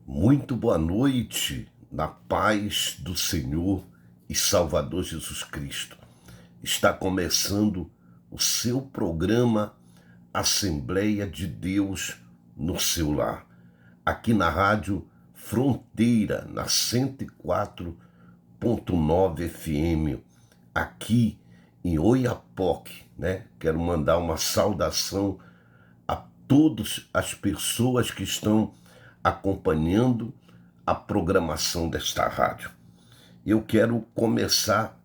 Muito boa noite, na paz do Senhor e Salvador Jesus Cristo. Está começando o seu programa Assembleia de Deus no seu lar, aqui na Rádio Fronteira, na 104.9 FM, aqui em Oiapoque, né? Quero mandar uma saudação a todas as pessoas que estão acompanhando a programação desta rádio. Eu quero começar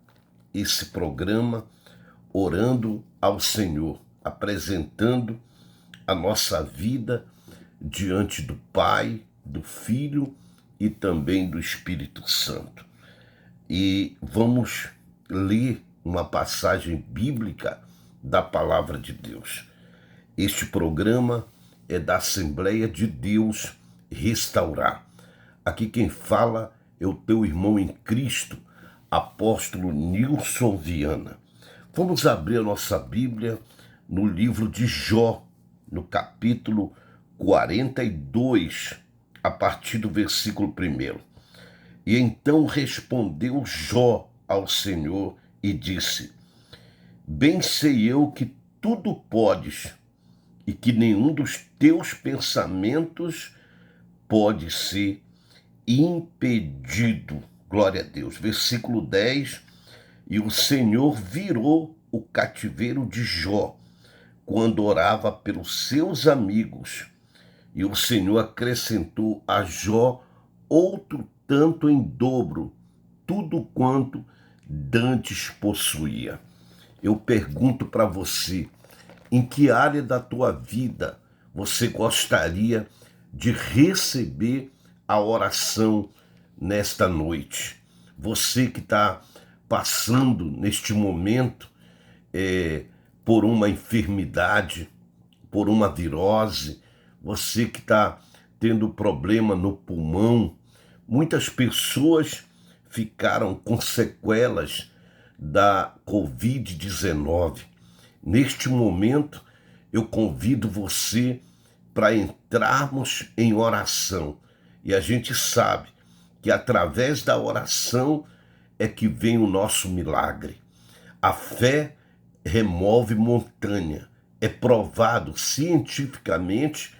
esse programa orando ao Senhor, apresentando a nossa vida diante do Pai, do Filho e também do Espírito Santo. E vamos ler uma passagem bíblica da Palavra de Deus. Este programa é da Assembleia de Deus Restaurar. Aqui quem fala é o teu irmão em Cristo, apóstolo Nilson Viana. Vamos abrir a nossa Bíblia no livro de Jó, no capítulo 42, a partir do versículo 1. E então respondeu Jó ao Senhor e disse: Bem sei eu que tudo podes e que nenhum dos teus pensamentos pode ser impedido. Glória a Deus. Versículo 10. E o Senhor virou o cativeiro de Jó quando orava pelos seus amigos. E o Senhor acrescentou a Jó outro tanto em dobro, tudo quanto dantes possuía. Eu pergunto para você, em que área da tua vida você gostaria de receber a oração nesta noite? Você que está passando neste momento por uma enfermidade, por uma virose, você que está tendo problema no pulmão, muitas pessoas ficaram com sequelas da Covid-19. Neste momento, eu convido você para entrarmos em oração. E a gente sabe que através da oração é que vem o nosso milagre. A fé remove montanha. É provado cientificamente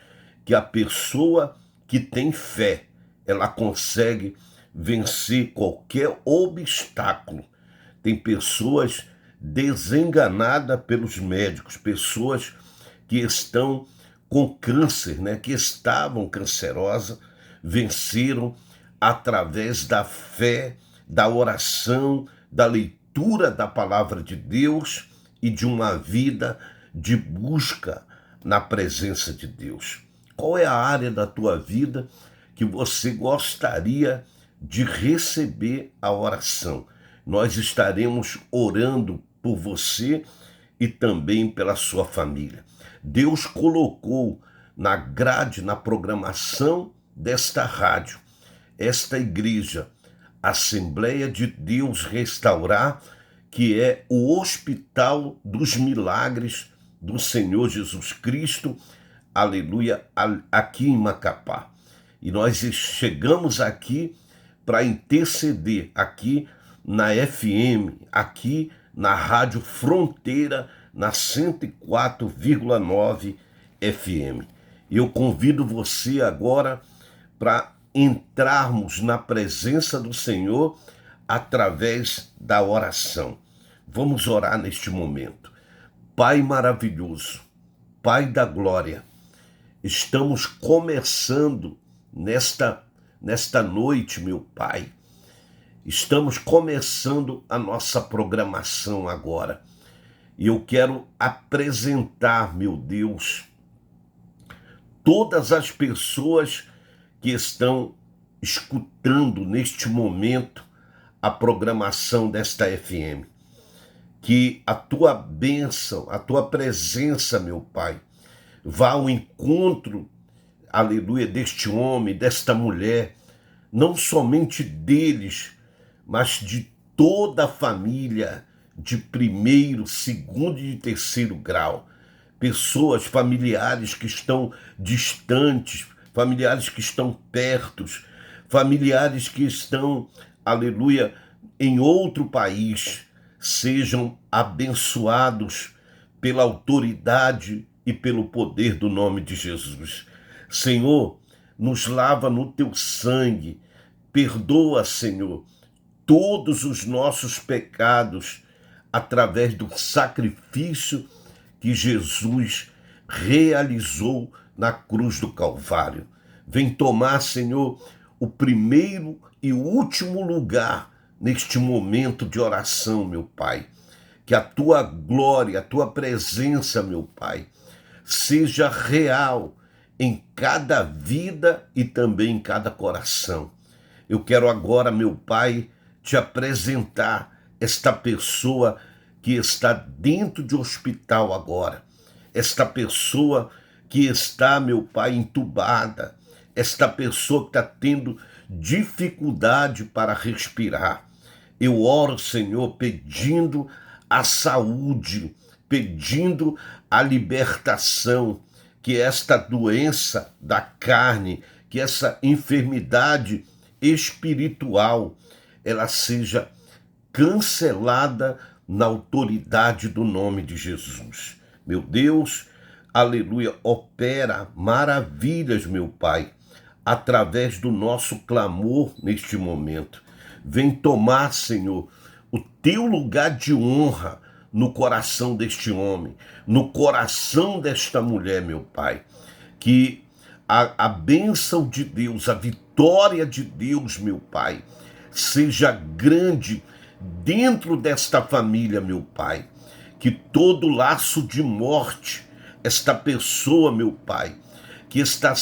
que a pessoa que tem fé, ela consegue vencer qualquer obstáculo. Tem pessoas desenganadas pelos médicos, pessoas que estão com câncer, né, que estavam cancerosas, venceram através da fé, da oração, da leitura da palavra de Deus e de uma vida de busca na presença de Deus. Qual é a área da tua vida que você gostaria de receber a oração? Nós estaremos orando por você e também pela sua família. Deus colocou na grade, na programação desta rádio, esta igreja, Assembleia de Deus Restaurar, que é o Hospital dos Milagres do Senhor Jesus Cristo, aleluia, aqui em Macapá. E nós chegamos aqui para interceder aqui na FM, aqui na Rádio Fronteira, na 104,9 FM. Eu convido você agora para entrarmos na presença do Senhor através da oração. Vamos orar neste momento. Pai maravilhoso, Pai da glória, estamos começando nesta noite, meu Pai. Estamos começando a nossa programação agora. E eu quero apresentar, meu Deus, todas as pessoas que estão escutando neste momento a programação desta FM. Que a tua bênção, a tua presença, meu Pai, vá ao encontro, aleluia, deste homem, desta mulher, não somente deles, mas de toda a família de primeiro, segundo e de terceiro grau. Pessoas, familiares que estão distantes, familiares que estão perto, familiares que estão, aleluia, em outro país, sejam abençoados pela autoridade e pelo poder do nome de Jesus. Senhor, nos lava no teu sangue, perdoa, Senhor, todos os nossos pecados através do sacrifício que Jesus realizou na cruz do Calvário. Vem tomar, Senhor, o primeiro e o último lugar neste momento de oração, meu Pai. Que a tua glória, a tua presença, meu Pai, seja real em cada vida e também em cada coração. Eu quero agora, meu Pai, te apresentar esta pessoa que está dentro de hospital agora, esta pessoa que está, meu Pai, entubada, esta pessoa que está tendo dificuldade para respirar. Eu oro, Senhor, pedindo a saúde, pedindo a libertação, que esta doença da carne, que essa enfermidade espiritual, ela seja cancelada na autoridade do nome de Jesus. Meu Deus, aleluia, opera maravilhas, meu Pai, através do nosso clamor neste momento. Vem tomar, Senhor, o teu lugar de honra no coração deste homem, no coração desta mulher, meu Pai. Que a bênção de Deus, a vitória de Deus, meu Pai, seja grande dentro desta família, meu Pai. Que todo laço de morte, esta pessoa, meu Pai, que está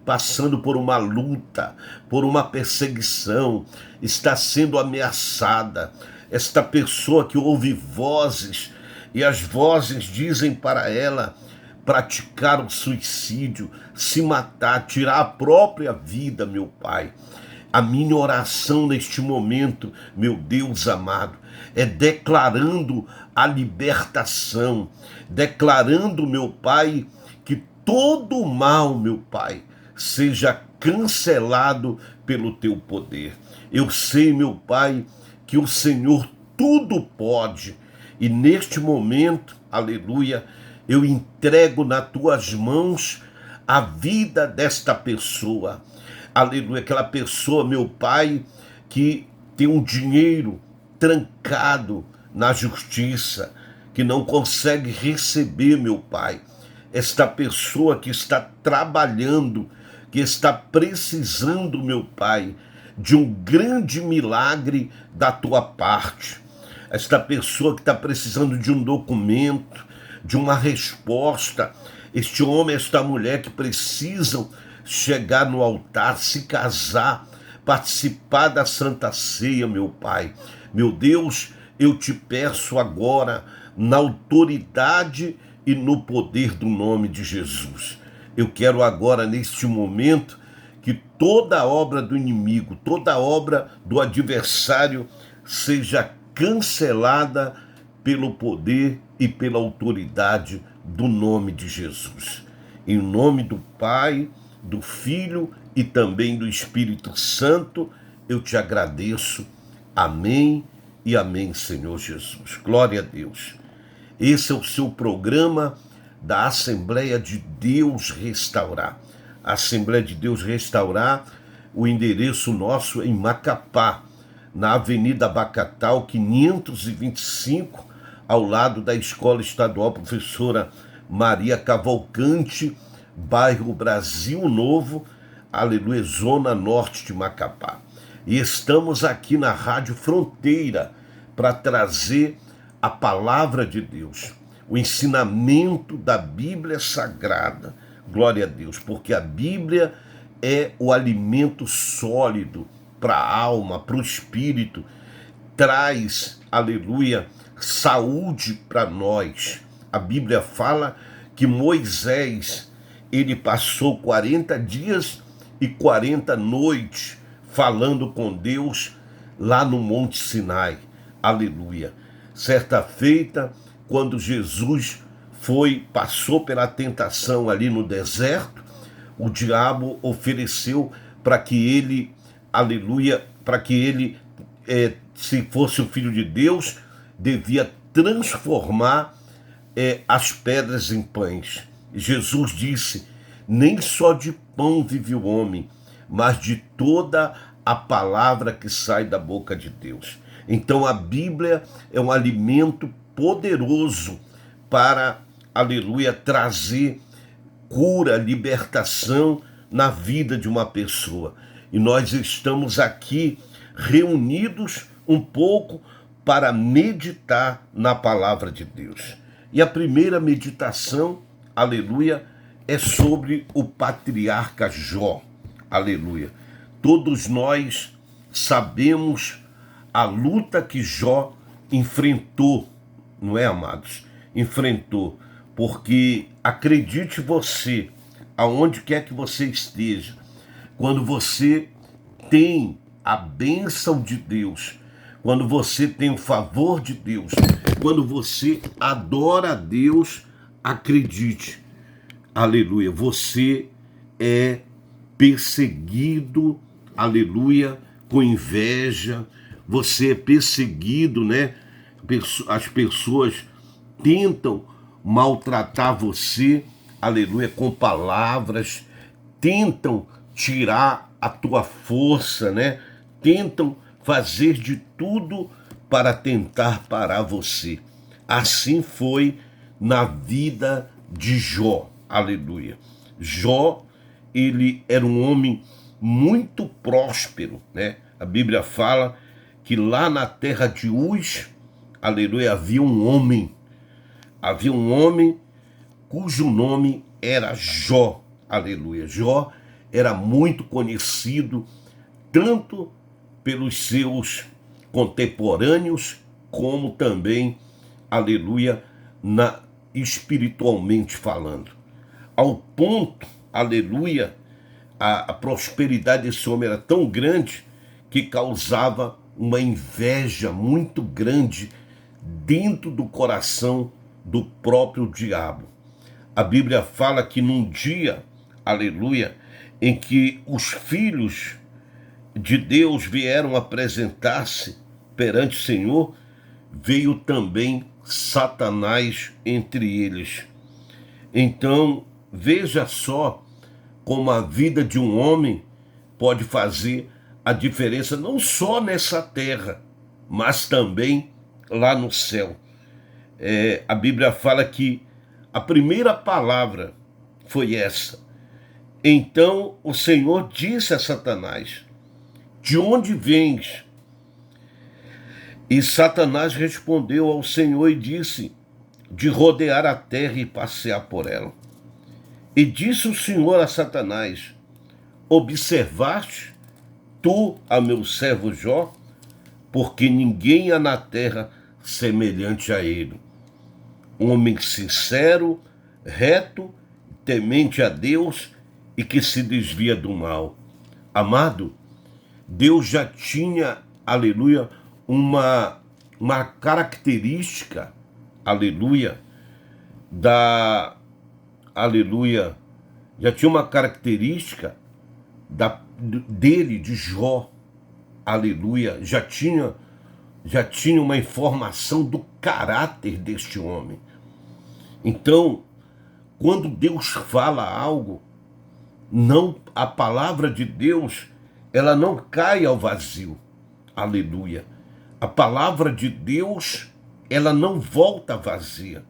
passando por uma luta, por uma perseguição, está sendo ameaçada, esta pessoa que ouve vozes, e as vozes dizem para ela praticar o suicídio, se matar, tirar a própria vida, meu Pai. A minha oração neste momento, meu Deus amado, é declarando a libertação, declarando, meu Pai, que todo o mal, meu Pai, seja cancelado pelo teu poder. Eu sei, meu Pai, que o Senhor tudo pode, e neste momento, aleluia, eu entrego nas tuas mãos a vida desta pessoa. Aleluia, aquela pessoa, meu Pai, que tem um dinheiro trancado na justiça, que não consegue receber, meu Pai. Esta pessoa que está trabalhando, que está precisando, meu Pai, de um grande milagre da tua parte. Esta pessoa que está precisando de um documento, de uma resposta. Este homem, esta mulher que precisam chegar no altar, se casar, participar da Santa Ceia, meu Pai. Meu Deus, eu te peço agora, na autoridade e no poder do nome de Jesus. Eu quero agora, neste momento, que toda obra do inimigo, toda obra do adversário seja cancelada pelo poder e pela autoridade do nome de Jesus. Em nome do Pai, do Filho e também do Espírito Santo, eu te agradeço. Amém e amém, Senhor Jesus. Glória a Deus. Esse é o seu programa da Assembleia de Deus Restaurar. A Assembleia de Deus Restaurar, o endereço nosso é em Macapá, na Avenida Abacatal, 525, ao lado da Escola Estadual Professora Maria Cavalcante, bairro Brasil Novo, aleluia, Zona Norte de Macapá. E estamos aqui na Rádio Fronteira para trazer a palavra de Deus, o ensinamento da Bíblia Sagrada. Glória a Deus, porque a Bíblia é o alimento sólido para a alma, para o espírito, traz, aleluia, saúde para nós. A Bíblia fala que Moisés, ele passou 40 dias e 40 noites falando com Deus lá no Monte Sinai. Aleluia. Certa feita, quando Jesus passou pela tentação ali no deserto, o diabo ofereceu para que ele, aleluia, para que ele, se fosse o filho de Deus, devia transformar as pedras em pães. Jesus disse: nem só de pão vive o homem, mas de toda a palavra que sai da boca de Deus. Então a Bíblia é um alimento poderoso para, aleluia, trazer cura, libertação na vida de uma pessoa. E nós estamos aqui reunidos um pouco para meditar na palavra de Deus. E a primeira meditação, aleluia, é sobre o patriarca Jó. Aleluia. Todos nós sabemos a luta que Jó enfrentou, não é, amados? Enfrentou, porque acredite você, aonde quer que você esteja, quando você tem a bênção de Deus, quando você tem o favor de Deus, quando você adora a Deus, acredite, aleluia, você é perseguido, aleluia, com inveja, você é perseguido, né? As pessoas tentam maltratar você, aleluia, com palavras, tentam tirar a tua força, né? Tentam fazer de tudo para tentar parar você. Assim foi na vida de Jó, aleluia. Jó, ele era um homem muito próspero, né? A Bíblia fala que lá na terra de Uz, aleluia, havia um homem cujo nome era Jó, aleluia. Jó era muito conhecido tanto pelos seus contemporâneos como também, aleluia, espiritualmente falando. Ao ponto, aleluia, a prosperidade desse homem era tão grande que causava uma inveja muito grande dentro do coração do próprio diabo. A Bíblia fala que num dia, aleluia, em que os filhos de Deus vieram apresentar-se perante o Senhor, veio também Satanás entre eles. Então, veja só como a vida de um homem pode fazer a diferença não só nessa terra, mas também lá no céu. A Bíblia fala que a primeira palavra foi essa. Então o Senhor disse a Satanás: de onde vens? E Satanás respondeu ao Senhor e disse: de rodear a terra e passear por ela. E disse o Senhor a Satanás: observaste tu a meu servo Jó? Porque ninguém há na terra semelhante a ele. Um homem sincero, reto, temente a Deus e que se desvia do mal. Amado, Deus já tinha, aleluia, uma característica, aleluia, aleluia, já tinha uma característica dele, de Jó, aleluia, já tinha uma informação do caráter deste homem. Então, quando Deus fala algo, não, a palavra de Deus, ela não cai ao vazio. Aleluia. A palavra de Deus, ela não volta vazia.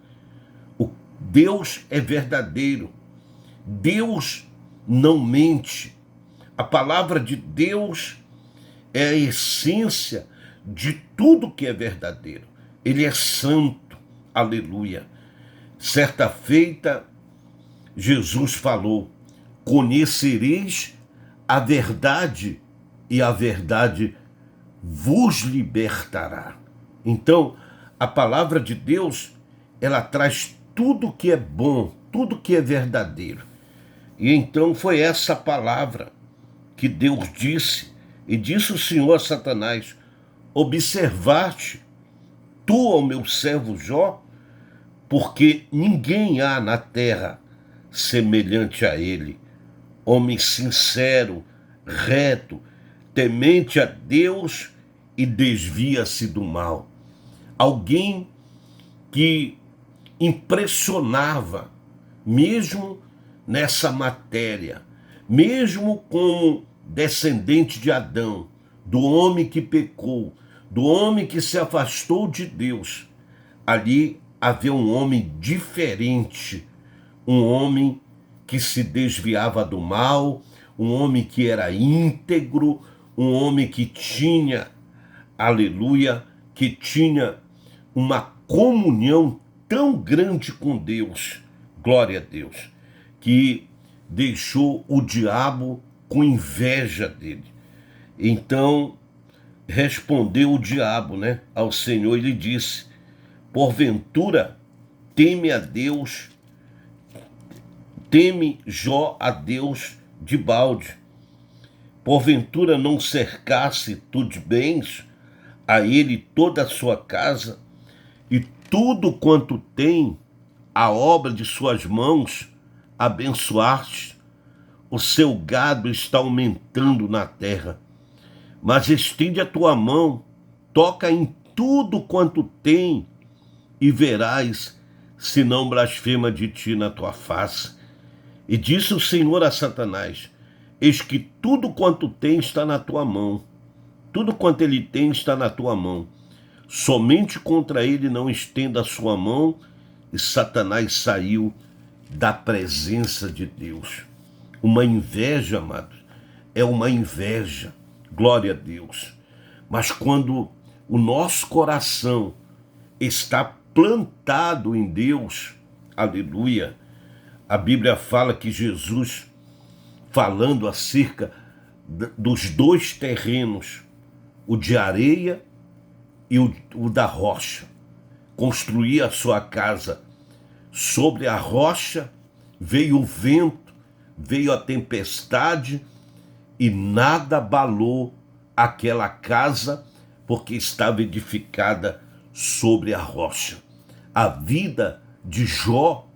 Deus é verdadeiro. Deus não mente. A palavra de Deus é a essência de tudo que é verdadeiro. Ele é santo. Aleluia. Certa feita, Jesus falou: conhecereis a verdade e a verdade vos libertará. Então, a palavra de Deus, ela traz tudo que é bom, tudo que é verdadeiro. E então foi essa palavra que Deus disse, e disse o Senhor a Satanás: observaste tu ao meu servo Jó? Porque ninguém há na terra semelhante a ele, homem sincero, reto, temente a Deus e desvia-se do mal. Alguém que impressionava, mesmo nessa matéria, mesmo como descendente de Adão, do homem que pecou, do homem que se afastou de Deus. Ali havia um homem diferente, um homem que se desviava do mal, um homem que era íntegro, um homem que tinha, aleluia, que tinha uma comunhão tão grande com Deus, glória a Deus, que deixou o diabo com inveja dele. Então respondeu o diabo, ao Senhor, e lhe disse: porventura teme a Deus, teme Jó a Deus de balde? Porventura não cercasse tu de bens a ele toda a sua casa, e tudo quanto tem, a obra de suas mãos, abençoaste? O seu gado está aumentando na terra. Mas estende a tua mão, toca em tudo quanto tem, e verás se não blasfema de ti na tua face. E disse o Senhor a Satanás: eis que tudo quanto tem está na tua mão, tudo quanto ele tem está na tua mão. Somente contra ele não estenda a sua mão. E Satanás saiu da presença de Deus. Uma inveja, amados, é uma inveja, glória a Deus. Mas quando o nosso coração está plantado em Deus, aleluia, a Bíblia fala que Jesus, falando acerca dos dois terrenos, o de areia e o da rocha, construía a sua casa sobre a rocha, veio o vento, veio a tempestade e nada abalou aquela casa, porque estava edificada sobre a rocha. A vida de Jó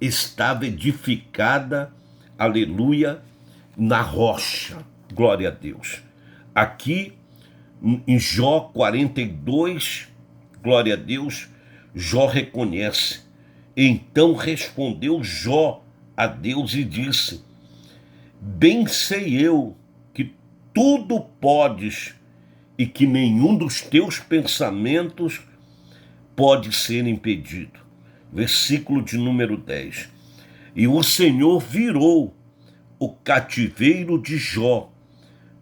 estava edificada, aleluia, na rocha, glória a Deus. Aqui em Jó 42, glória a Deus, Jó reconhece. Então respondeu Jó a Deus e disse: bem sei eu que tudo podes e que nenhum dos teus pensamentos pode ser impedido. Versículo de número 10. E o Senhor virou o cativeiro de Jó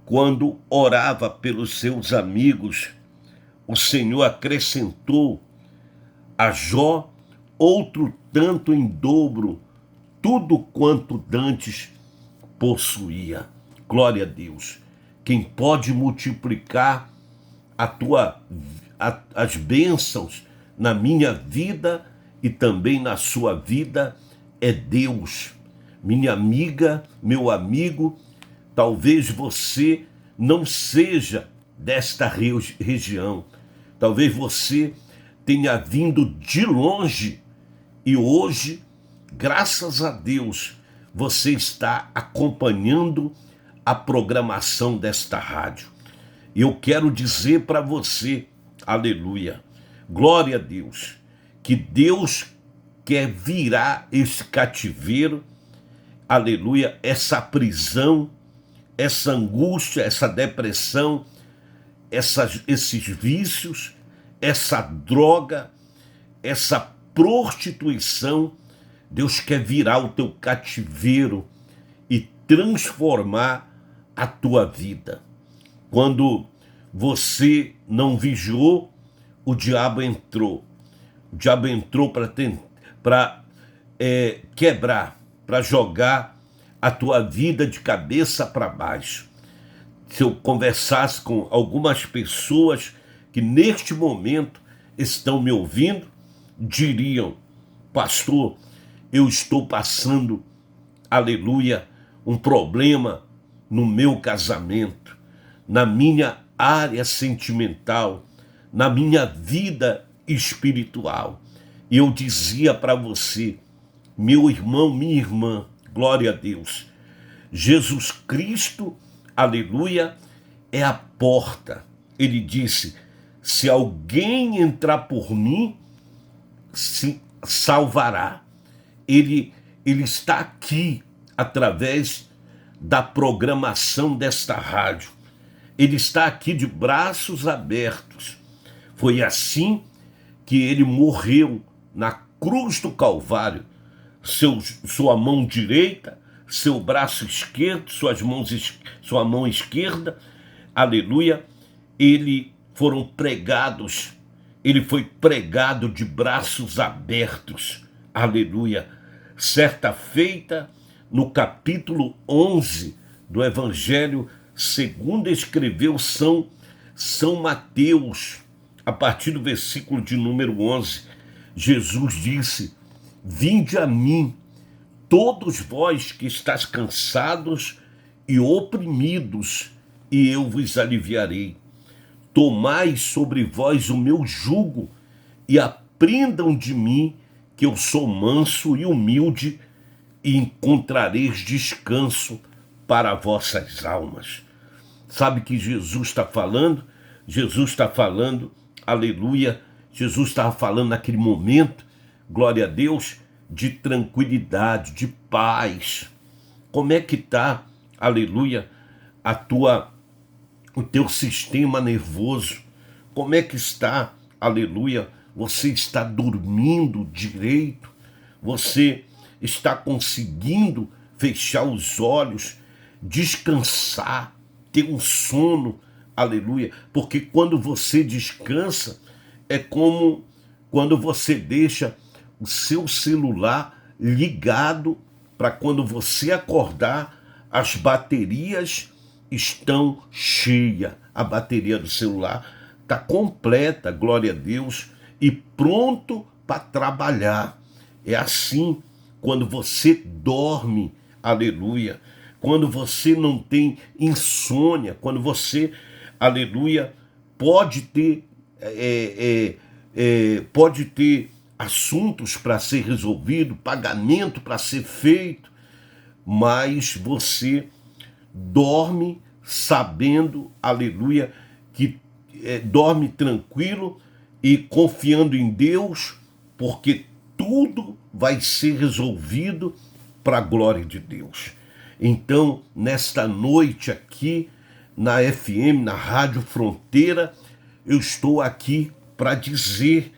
quando orava pelos seus amigos. O Senhor acrescentou a Jó outro tanto em dobro, tudo quanto dantes possuía. Glória a Deus. Quem pode multiplicar as bênçãos na minha vida e também na sua vida é Deus. Minha amiga, meu amigo, talvez você não seja desta região. Talvez você tenha vindo de longe e hoje, graças a Deus, você está acompanhando a programação desta rádio. E eu quero dizer para você, aleluia, glória a Deus, que Deus quer virar esse cativeiro, aleluia, essa prisão, essa angústia, essa depressão, esses vícios, essa droga, essa prostituição. Deus quer virar o teu cativeiro e transformar a tua vida. Quando você não vigiou, o diabo entrou. O diabo entrou para quebrar, para jogar a tua vida de cabeça para baixo. Se eu conversasse com algumas pessoas que neste momento estão me ouvindo, diriam: pastor, eu estou passando, aleluia, um problema no meu casamento, na minha área sentimental, na minha vida espiritual. E eu dizia para você, meu irmão, minha irmã, glória a Deus, Jesus Cristo, aleluia, é a porta. Ele disse: se alguém entrar por mim, se salvará. Ele está aqui através da programação desta rádio. Ele está aqui de braços abertos. Foi assim que ele morreu na cruz do Calvário. Sua mão direita, seu braço esquerdo, sua mão esquerda, aleluia, ele foi pregado de braços abertos, aleluia. Certa feita, no capítulo 11 do Evangelho segundo escreveu São Mateus, a partir do versículo de número 11, Jesus disse: vinde a mim, todos vós que estáis cansados e oprimidos, e eu vos aliviarei. Tomai sobre vós o meu jugo e aprendam de mim, que eu sou manso e humilde, e encontrareis descanso para vossas almas. Sabe que Jesus está falando? Jesus está falando, aleluia, Jesus estava falando naquele momento, glória a Deus, de tranquilidade, de paz. Como é que está, aleluia, o teu sistema nervoso? Como é que está, aleluia, você está dormindo direito? Você está conseguindo fechar os olhos, descansar, ter um sono, aleluia? Porque quando você descansa, é como quando você deixa o seu celular ligado para quando você acordar, as baterias estão cheias. A bateria do celular está completa, glória a Deus, e pronto para trabalhar. É assim quando você dorme, aleluia, quando você não tem insônia, quando você, aleluia, pode ter assuntos para ser resolvido, pagamento para ser feito, mas você dorme sabendo, aleluia, que dorme tranquilo e confiando em Deus, porque tudo vai ser resolvido para a glória de Deus. Então, nesta noite aqui, na FM, na Rádio Fronteira, eu estou aqui para dizer,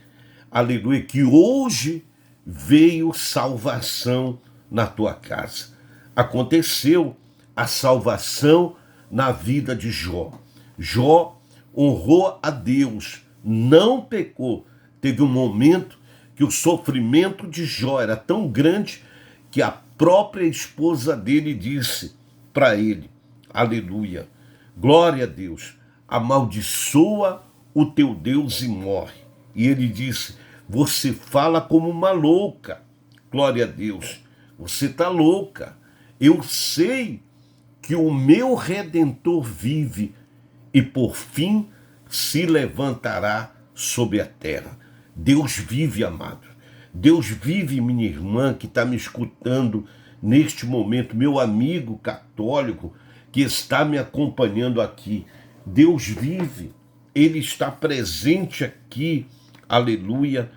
aleluia, que hoje veio salvação na tua casa. Aconteceu a salvação na vida de Jó. Jó honrou a Deus, não pecou. Teve um momento que o sofrimento de Jó era tão grande que a própria esposa dele disse para ele, aleluia, glória a Deus, amaldiçoa o teu Deus e morre. E ele disse: você fala como uma louca, glória a Deus, você está louca. Eu sei que o meu Redentor vive e por fim se levantará sobre a terra. Deus vive, amado. Deus vive, minha irmã que está me escutando neste momento, meu amigo católico que está me acompanhando aqui. Deus vive, Ele está presente aqui, aleluia,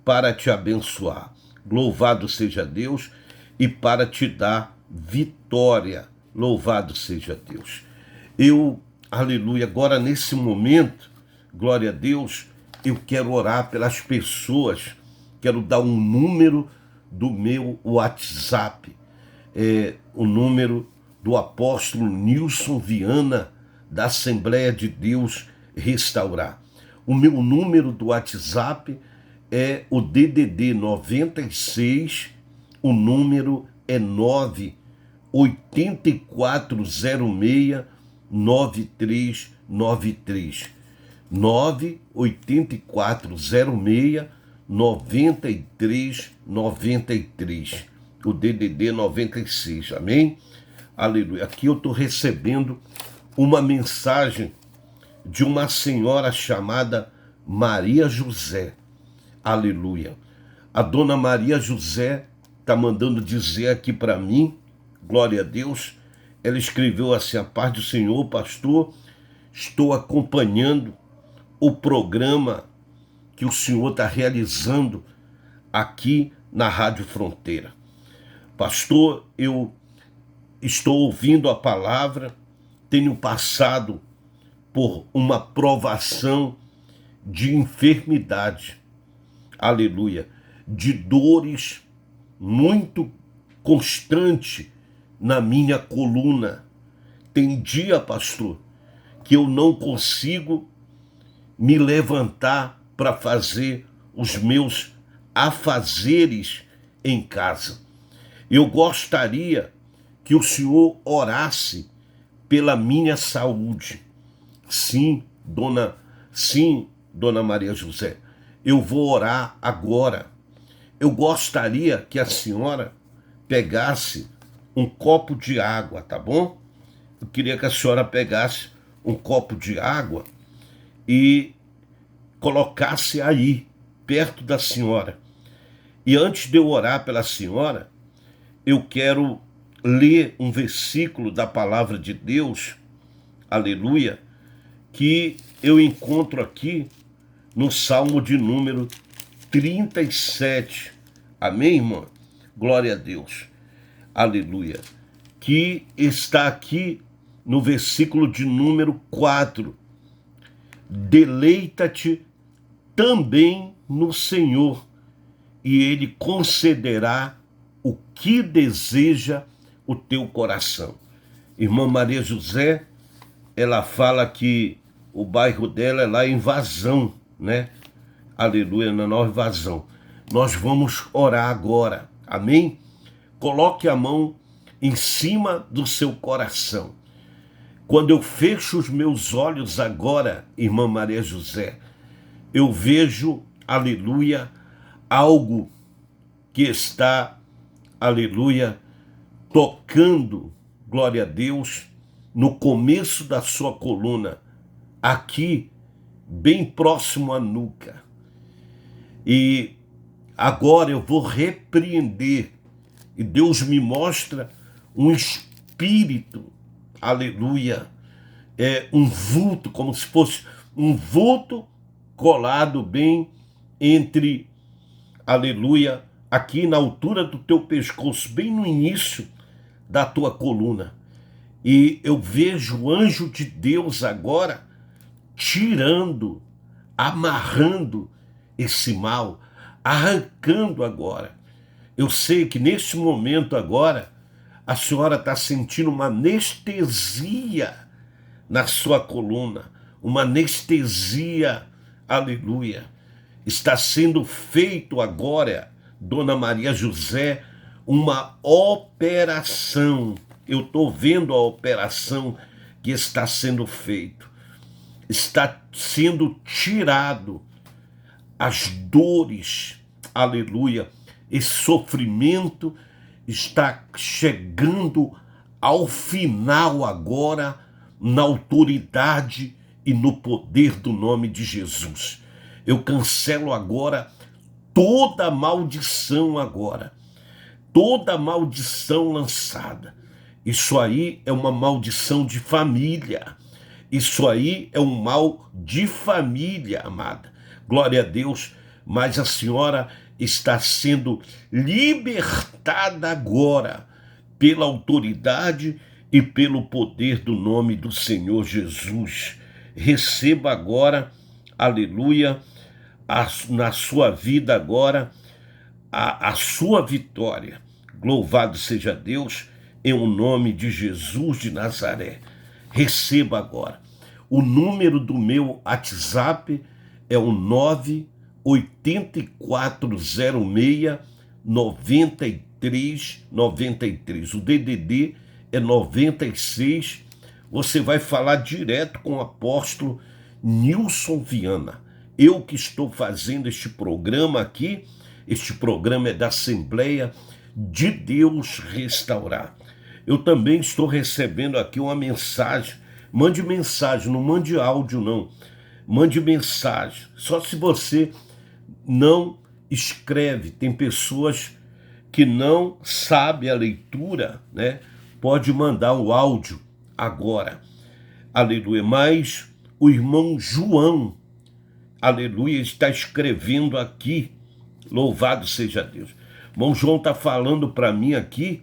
para te abençoar. Louvado seja Deus e para te dar vitória. Louvado seja Deus. Aleluia, agora nesse momento, glória a Deus, eu quero orar pelas pessoas, quero dar um número do meu WhatsApp, o número do apóstolo Nilson Viana, da Assembleia de Deus Restaurar. O meu número do WhatsApp é o DDD 96, o número é 98406 9393. 98406 9393. O DDD 96, amém? Aleluia. Aqui eu estou recebendo uma mensagem de uma senhora chamada Maria José. Aleluia. A dona Maria José está mandando dizer aqui para mim, glória a Deus, Ela escreveu assim: a paz do Senhor, pastor, estou acompanhando o programa que o senhor está realizando aqui na Rádio Fronteira. Pastor, eu estou ouvindo a palavra, tenho passado por uma provação de enfermidade, aleluia, de dores muito constante na minha coluna. Tem dia, pastor, que eu não consigo me levantar para fazer os meus afazeres em casa. Eu gostaria que o senhor orasse pela minha saúde. Sim, dona Maria José, eu vou orar agora. Eu gostaria que a senhora pegasse um copo de água, tá bom? Eu queria que a senhora pegasse um copo de água e colocasse aí, perto da senhora. E antes de eu orar pela senhora, eu quero ler um versículo da palavra de Deus, aleluia, que eu encontro aqui no Salmo de número 37. Amém, irmã? Glória a Deus. Aleluia. Que está aqui no versículo de número 4. Deleita-te também no Senhor, e Ele concederá o que deseja o teu coração. Irmã Maria José, ela fala que o bairro dela é lá em Vazão, né? Aleluia, na Nova Vazão. Nós vamos orar agora, amém? Coloque a mão em cima do seu coração. Quando eu fecho os meus olhos agora, irmã Maria José, eu vejo, aleluia, algo que está, aleluia, tocando, glória a Deus, no começo da sua coluna, aqui, bem próximo à nuca. E agora eu vou repreender, e Deus me mostra um espírito, aleluia, um vulto, como se fosse um vulto colado bem entre, aleluia, aqui na altura do teu pescoço, bem no início da tua coluna. E eu vejo o anjo de Deus agora tirando, amarrando esse mal, arrancando agora. Eu sei que nesse momento agora a senhora está sentindo uma anestesia na sua coluna, uma anestesia, aleluia. Está sendo feito agora, dona Maria José, uma operação. Eu estou vendo a operação que está sendo feita. Está sendo tirado as dores, aleluia. Esse sofrimento está chegando ao final agora, na autoridade e no poder do nome de Jesus. Eu cancelo agora toda maldição agora, toda maldição lançada. Isso aí é uma maldição de família. Isso aí é um mal de família, amada. Glória a Deus, mas a senhora está sendo libertada agora pela autoridade e pelo poder do nome do Senhor Jesus. Receba agora, aleluia, na sua vida agora, a sua vitória. Louvado seja Deus, em o nome de Jesus de Nazaré. Receba agora. O número do meu WhatsApp é o 98406-9393. O DDD é 96. Você vai falar direto com o apóstolo Nilson Viana. Eu que estou fazendo este programa aqui, este programa é da Assembleia de Deus Restaurar. Eu também estou recebendo aqui uma mensagem. Mande mensagem, não mande áudio não. Mande mensagem. Só se você não escreve. Tem pessoas que não sabem a leitura, né? pode mandar o áudio agora. Aleluia. Mas o irmão João, aleluia, está escrevendo aqui. Louvado seja Deus. O irmão João está falando para mim aqui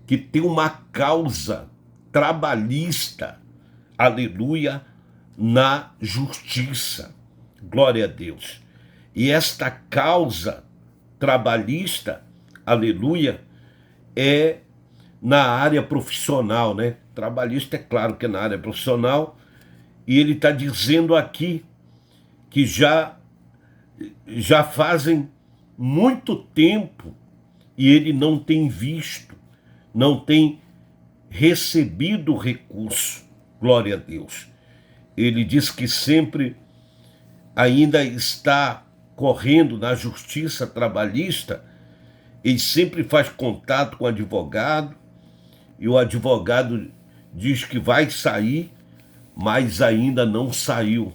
que tem uma causa trabalhista, aleluia, na justiça. Glória a Deus. E esta causa trabalhista, aleluia, é na área profissional, né? Trabalhista, é claro que é na área profissional. E ele está dizendo aqui que já fazem muito tempo e ele não tem visto, não tem recebido recurso. Glória a Deus. Ele diz que sempre ainda está correndo na justiça trabalhista. Ele sempre faz contato com o advogado e o advogado diz que vai sair, mas ainda não saiu.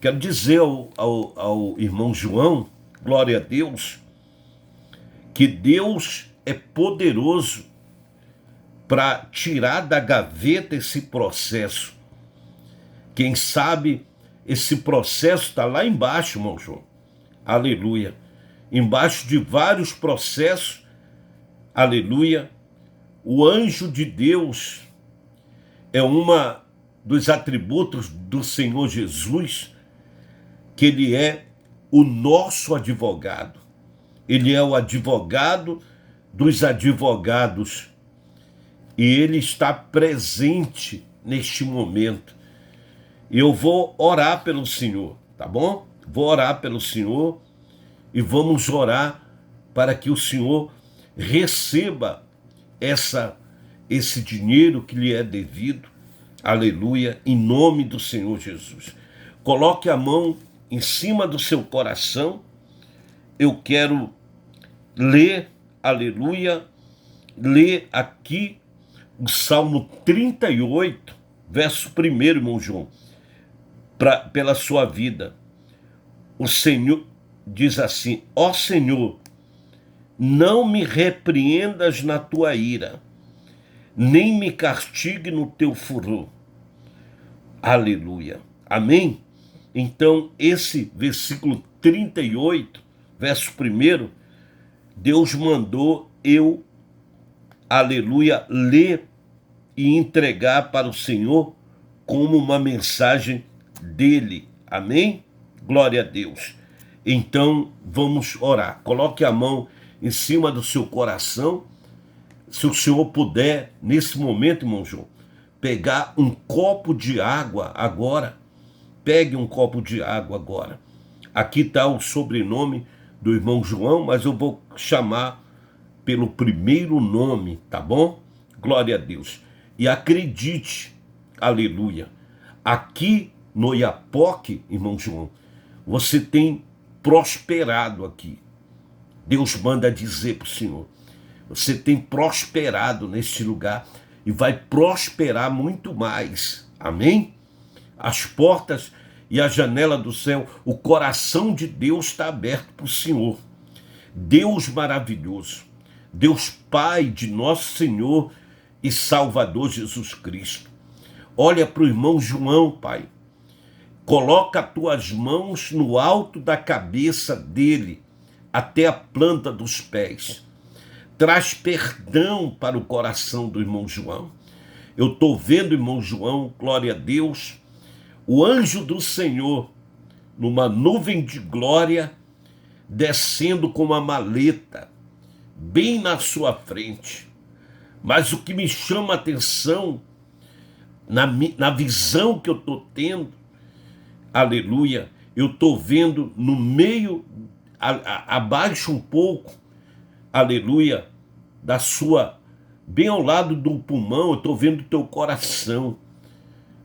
Quero dizer ao irmão João, glória a Deus, que Deus é poderoso para tirar da gaveta esse processo. Quem sabe esse processo está lá embaixo, irmão João. Aleluia. Embaixo de vários processos, aleluia, o anjo de Deus é uma dos atributos do Senhor Jesus, que ele é o nosso advogado. Ele é o advogado dos advogados e ele está presente neste momento. Eu vou orar pelo Senhor, tá bom? Vou orar pelo Senhor e vamos orar para que o Senhor receba esse dinheiro que lhe é devido. Aleluia, em nome do Senhor Jesus. Coloque a mão em cima do seu coração. Eu quero ler, aleluia, ler aqui o Salmo 38, verso 1, irmão João, pela sua vida. O Senhor diz assim: ó Senhor, não me repreendas na tua ira, nem me castigue no teu furor. Aleluia. Amém? Então, esse versículo 38, verso 1, Deus mandou eu, aleluia, ler e entregar para o Senhor como uma mensagem dele. Amém? Glória a Deus. Então, vamos orar. Coloque a mão em cima do seu coração. Se o Senhor puder, nesse momento, irmão João, pegar um copo de água agora. Pegue um copo de água agora. Aqui está o sobrenome do irmão João, mas eu vou chamar pelo primeiro nome, tá bom? Glória a Deus. E acredite, aleluia, aqui no Iapoque, irmão João, você tem prosperado aqui. Deus manda dizer para o Senhor, você tem prosperado neste lugar e vai prosperar muito mais. Amém? As portas e a janela do céu, o coração de Deus está aberto para o Senhor. Deus maravilhoso, Deus Pai de nosso Senhor e Salvador Jesus Cristo. Olha para o irmão João, Pai. Coloca as tuas mãos no alto da cabeça dele, até a planta dos pés. Traz perdão para o coração do irmão João. Eu estou vendo, irmão João, glória a Deus, o anjo do Senhor, numa nuvem de glória, descendo com uma maleta, bem na sua frente. Mas o que me chama a atenção, na visão que eu estou tendo, aleluia, eu estou vendo no meio, abaixo um pouco, aleluia, da sua, bem ao lado do pulmão, eu estou vendo o teu coração.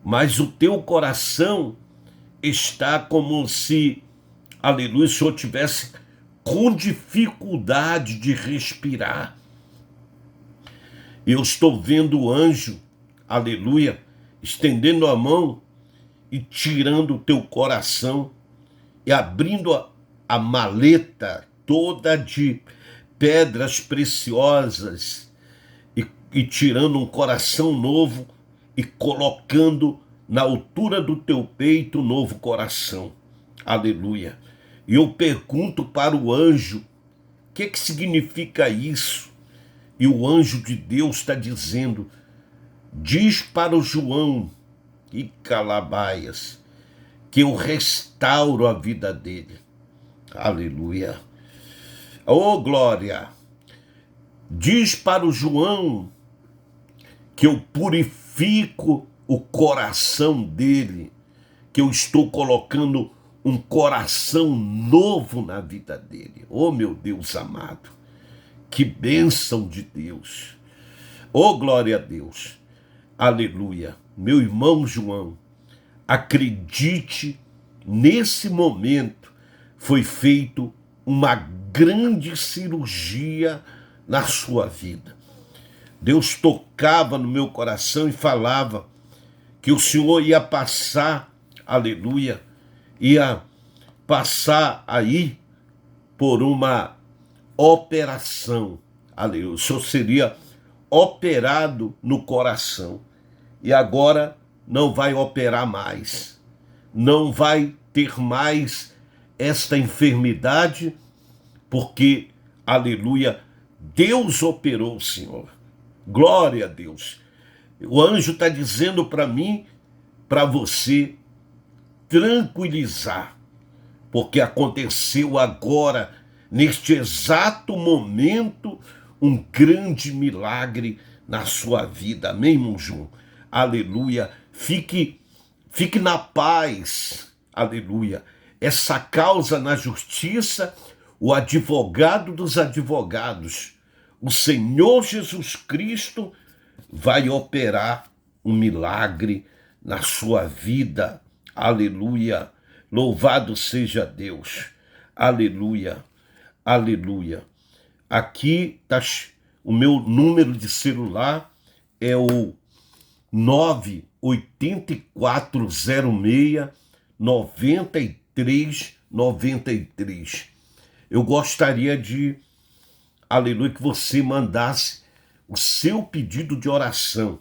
Mas o teu coração está como se, aleluia, o Senhor tivesse com dificuldade de respirar. Eu estou vendo o anjo, aleluia, estendendo a mão e tirando o teu coração e abrindo a maleta toda de pedras preciosas e e tirando um coração novo e colocando na altura do teu peito um novo coração. Aleluia. E eu pergunto para o anjo, o que significa isso? E o anjo de Deus está dizendo, diz para o João e Calabaias que eu restauro a vida dele. Aleluia. Oh, glória. Diz para o João que eu purifico o coração dele, que eu estou colocando um coração novo na vida dele. Oh, meu Deus amado, que bênção de Deus. Oh, glória a Deus. Aleluia. Meu irmão João, acredite, nesse momento foi feito uma grande cirurgia na sua vida. Deus tocava no meu coração e falava que o Senhor ia passar, aleluia, ia passar aí por uma operação, aleluia. O Senhor seria operado no coração e agora não vai operar mais, não vai ter mais esta enfermidade, porque, aleluia, Deus operou o Senhor. Glória a Deus. O anjo está dizendo para mim, para você, tranquilizar, porque aconteceu agora, neste exato momento, um grande milagre na sua vida. Amém, irmão João? Aleluia. Fique na paz. Aleluia. Essa causa na justiça, o advogado dos advogados, o Senhor Jesus Cristo, vai operar um milagre na sua vida. Aleluia. Louvado seja Deus. Aleluia. Aleluia. Aqui tá o meu número de celular, é o 98406-9393. Eu gostaria de, aleluia, que você mandasse o seu pedido de oração.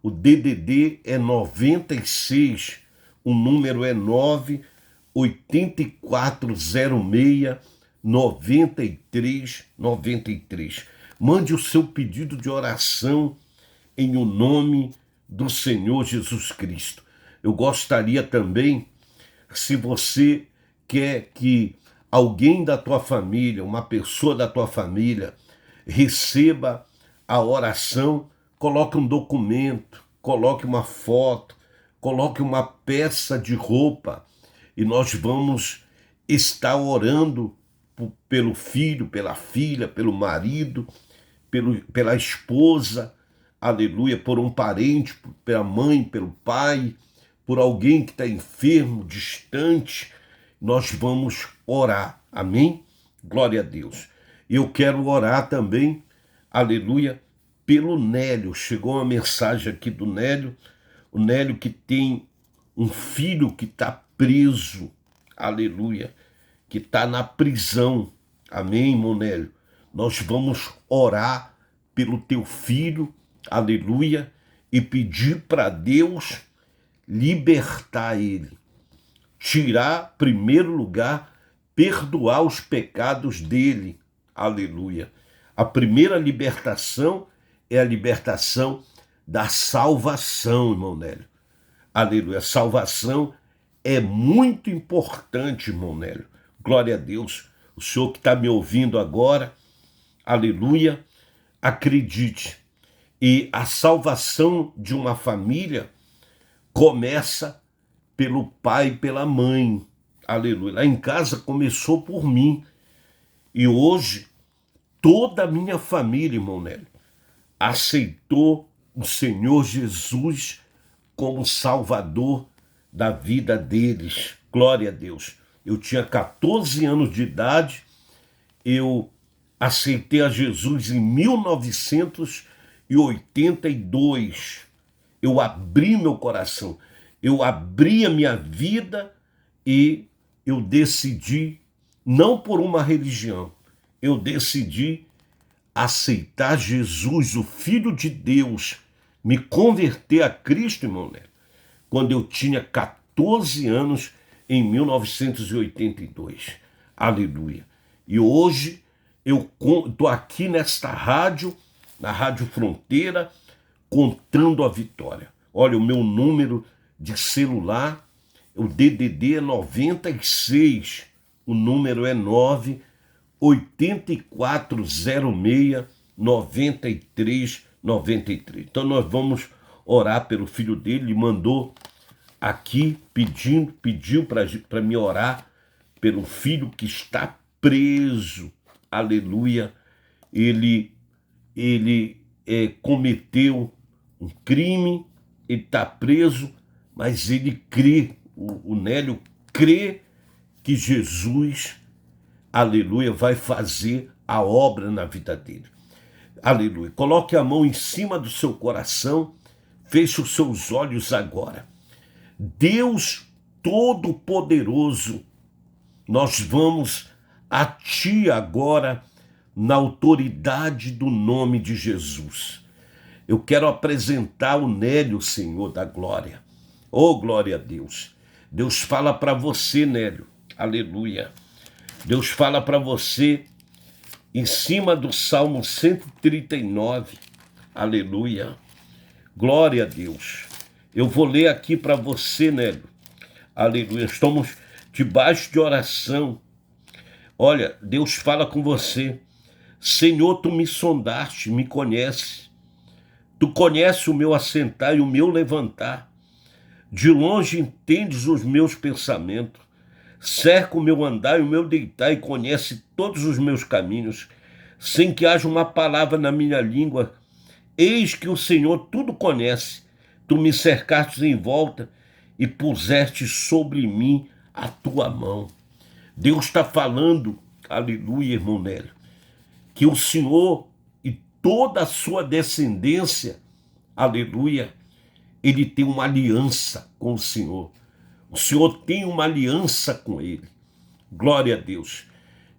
O DDD é 96, o número é 98406-9393. Mande o seu pedido de oração em o nome do Senhor Jesus Cristo. Eu gostaria também, se você quer que alguém da tua família, uma pessoa da tua família, receba a oração, coloque um documento, coloque uma foto, coloque uma peça de roupa e nós vamos estar orando pelo filho, pela filha, pelo marido, pela esposa, aleluia, por um parente, pela mãe, pelo pai, por alguém que está enfermo, distante. Nós vamos orar, amém? Glória a Deus. Eu quero orar também, aleluia, pelo Nélio. Chegou uma mensagem aqui do Nélio, o Nélio que tem um filho que está preso, aleluia, que está na prisão, amém, irmão Nélio? Nós vamos orar pelo teu filho, aleluia, e pedir para Deus libertar ele, tirar, em primeiro lugar, perdoar os pecados dele, aleluia. A primeira libertação é a libertação da salvação, irmão Nélio. Aleluia. A salvação é muito importante, irmão Nélio. Glória a Deus. O senhor que está me ouvindo agora, aleluia, acredite. E a salvação de uma família começa pelo pai e pela mãe. Aleluia. Lá em casa começou por mim. E hoje, toda a minha família, irmão Nélio, aceitou o Senhor Jesus como Salvador da vida deles. Glória a Deus. Eu tinha 14 anos de idade, eu aceitei a Jesus em 1982. Eu abri meu coração, eu abri a minha vida e eu decidi, não por uma religião, eu decidi aceitar Jesus, o Filho de Deus, me converter a Cristo, irmão Nélio, quando eu tinha 14 anos, em 1982. Aleluia. E hoje eu estou aqui nesta rádio, na Rádio Fronteira, contando a vitória. Olha, o meu número de celular, o DDD é 96, o número é 98406-9393. Então nós vamos orar pelo filho dele, ele mandou aqui pediu para me orar pelo filho que está preso. Aleluia. Ele cometeu um crime, ele está preso, mas ele crê, o Nélio crê que Jesus, aleluia, vai fazer a obra na vida dele. Aleluia. Coloque a mão em cima do seu coração, feche os seus olhos agora. Deus Todo-Poderoso, nós vamos a Ti agora, na autoridade do nome de Jesus. Eu quero apresentar o Nélio, Senhor da glória. Oh, glória a Deus. Deus fala para você, Nélio. Aleluia. Deus fala para você em cima do Salmo 139. Aleluia. Glória a Deus. Eu vou ler aqui para você, Nélio. Aleluia. Estamos debaixo de oração. Olha, Deus fala com você. Senhor, tu me sondaste, me conhece. Tu conheces o meu assentar e o meu levantar. De longe entendes os meus pensamentos. Cerca o meu andar e o meu deitar e conhece todos os meus caminhos, sem que haja uma palavra na minha língua. Eis que o Senhor tudo conhece. Tu me cercaste em volta e puseste sobre mim a tua mão. Deus está falando, aleluia, irmão Nélio, que o Senhor e toda a sua descendência, aleluia, ele tem uma aliança com o Senhor. O Senhor tem uma aliança com ele. Glória a Deus.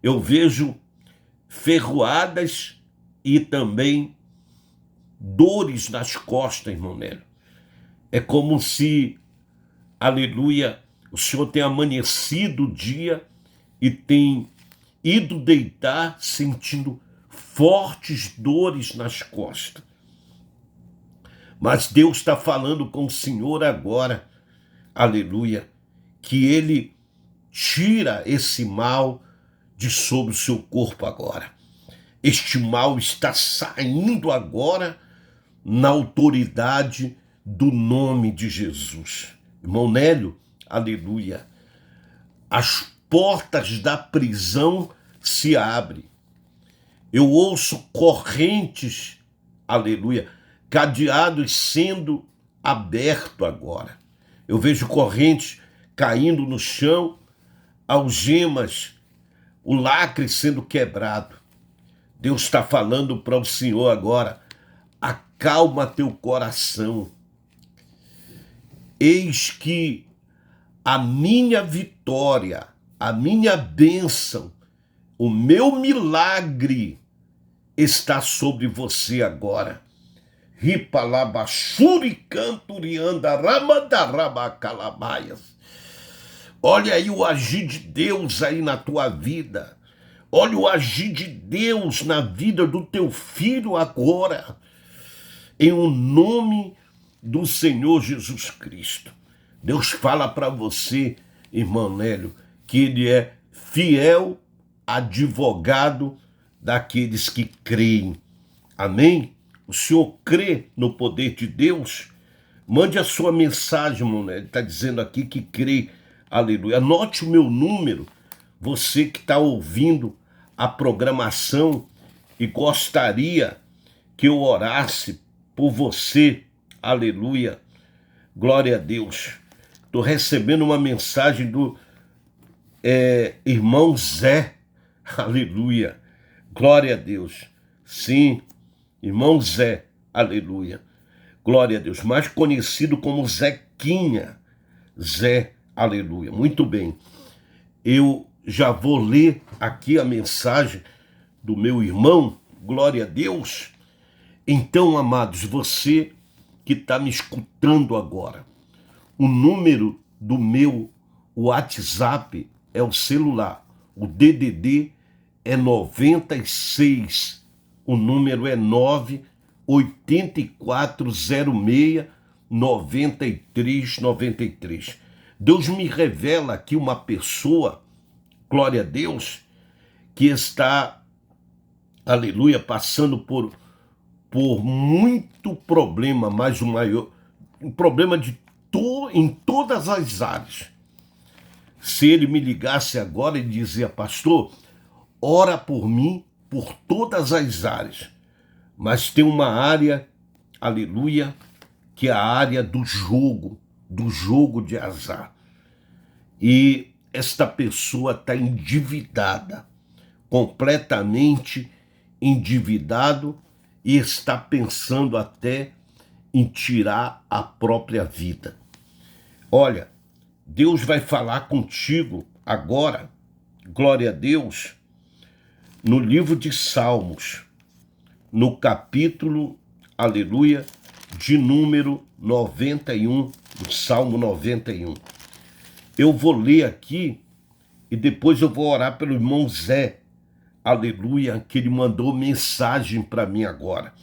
Eu vejo ferroadas e também dores nas costas, irmão Nélio. É como se, aleluia, o Senhor tem amanhecido o dia e tem ido deitar sentindo fortes dores nas costas. Mas Deus está falando com o Senhor agora, aleluia, que ele tira esse mal de sobre o seu corpo agora. Este mal está saindo agora na autoridade do nome de Jesus. Irmão Nélio, aleluia, as portas da prisão se abrem. Eu ouço correntes, aleluia, cadeados sendo abertos agora. Eu vejo correntes caindo no chão, algemas, o lacre sendo quebrado. Deus está falando para o Senhor agora, acalma teu coração. Eis que a minha vitória, a minha bênção, o meu milagre está sobre você agora. Olha aí o agir de Deus aí na tua vida. Olha o agir de Deus na vida do teu filho agora. Em o nome do Senhor Jesus Cristo. Deus fala para você, irmão Nélio, que ele é fiel advogado daqueles que creem. Amém? O Senhor crê no poder de Deus? Mande a sua mensagem, irmão Nélio. Ele está dizendo aqui que crê. Aleluia. Anote o meu número. Você que está ouvindo a programação e gostaria que eu orasse por você. Aleluia. Glória a Deus. Estou recebendo uma mensagem do irmão Zé. Aleluia. Glória a Deus. Sim, irmão Zé. Aleluia. Glória a Deus. Mais conhecido como Zequinha. Zé. Aleluia. Muito bem. Eu já vou ler aqui a mensagem do meu irmão. Glória a Deus. Então, amados, você que está me escutando agora, o número do meu WhatsApp é o celular. O DDD é 96. O número é 98406-9393. Deus me revela aqui uma pessoa, glória a Deus, que está, aleluia, passando por muito problema, mas o maior, um problema em todas as áreas. Se ele me ligasse agora e dizia, pastor, ora por mim por todas as áreas, mas tem uma área, aleluia, que é a área do jogo de azar. E esta pessoa está endividada, completamente endividado, e está pensando até em tirar a própria vida. Olha, Deus vai falar contigo agora, glória a Deus, no livro de Salmos, no capítulo, aleluia, de número 91, do Salmo 91. Eu vou ler aqui e depois eu vou orar pelo irmão Zé, aleluia, que ele mandou mensagem para mim agora.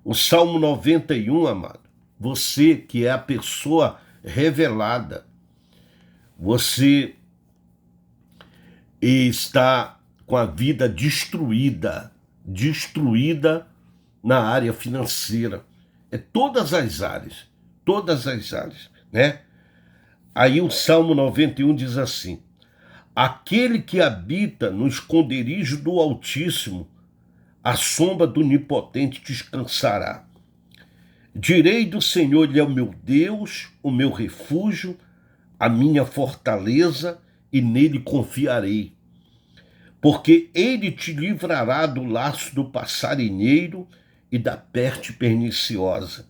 O Salmo 91, amado, você que é a pessoa revelada, você está com a vida destruída na área financeira. É todas as áreas, né? Aí o Salmo 91 diz assim, aquele que habita no esconderijo do Altíssimo, a sombra do Onipotente descansará. Direi do Senhor, ele é o meu Deus, o meu refúgio, a minha fortaleza, e nele confiarei. Porque ele te livrará do laço do passarinheiro e da peste perniciosa.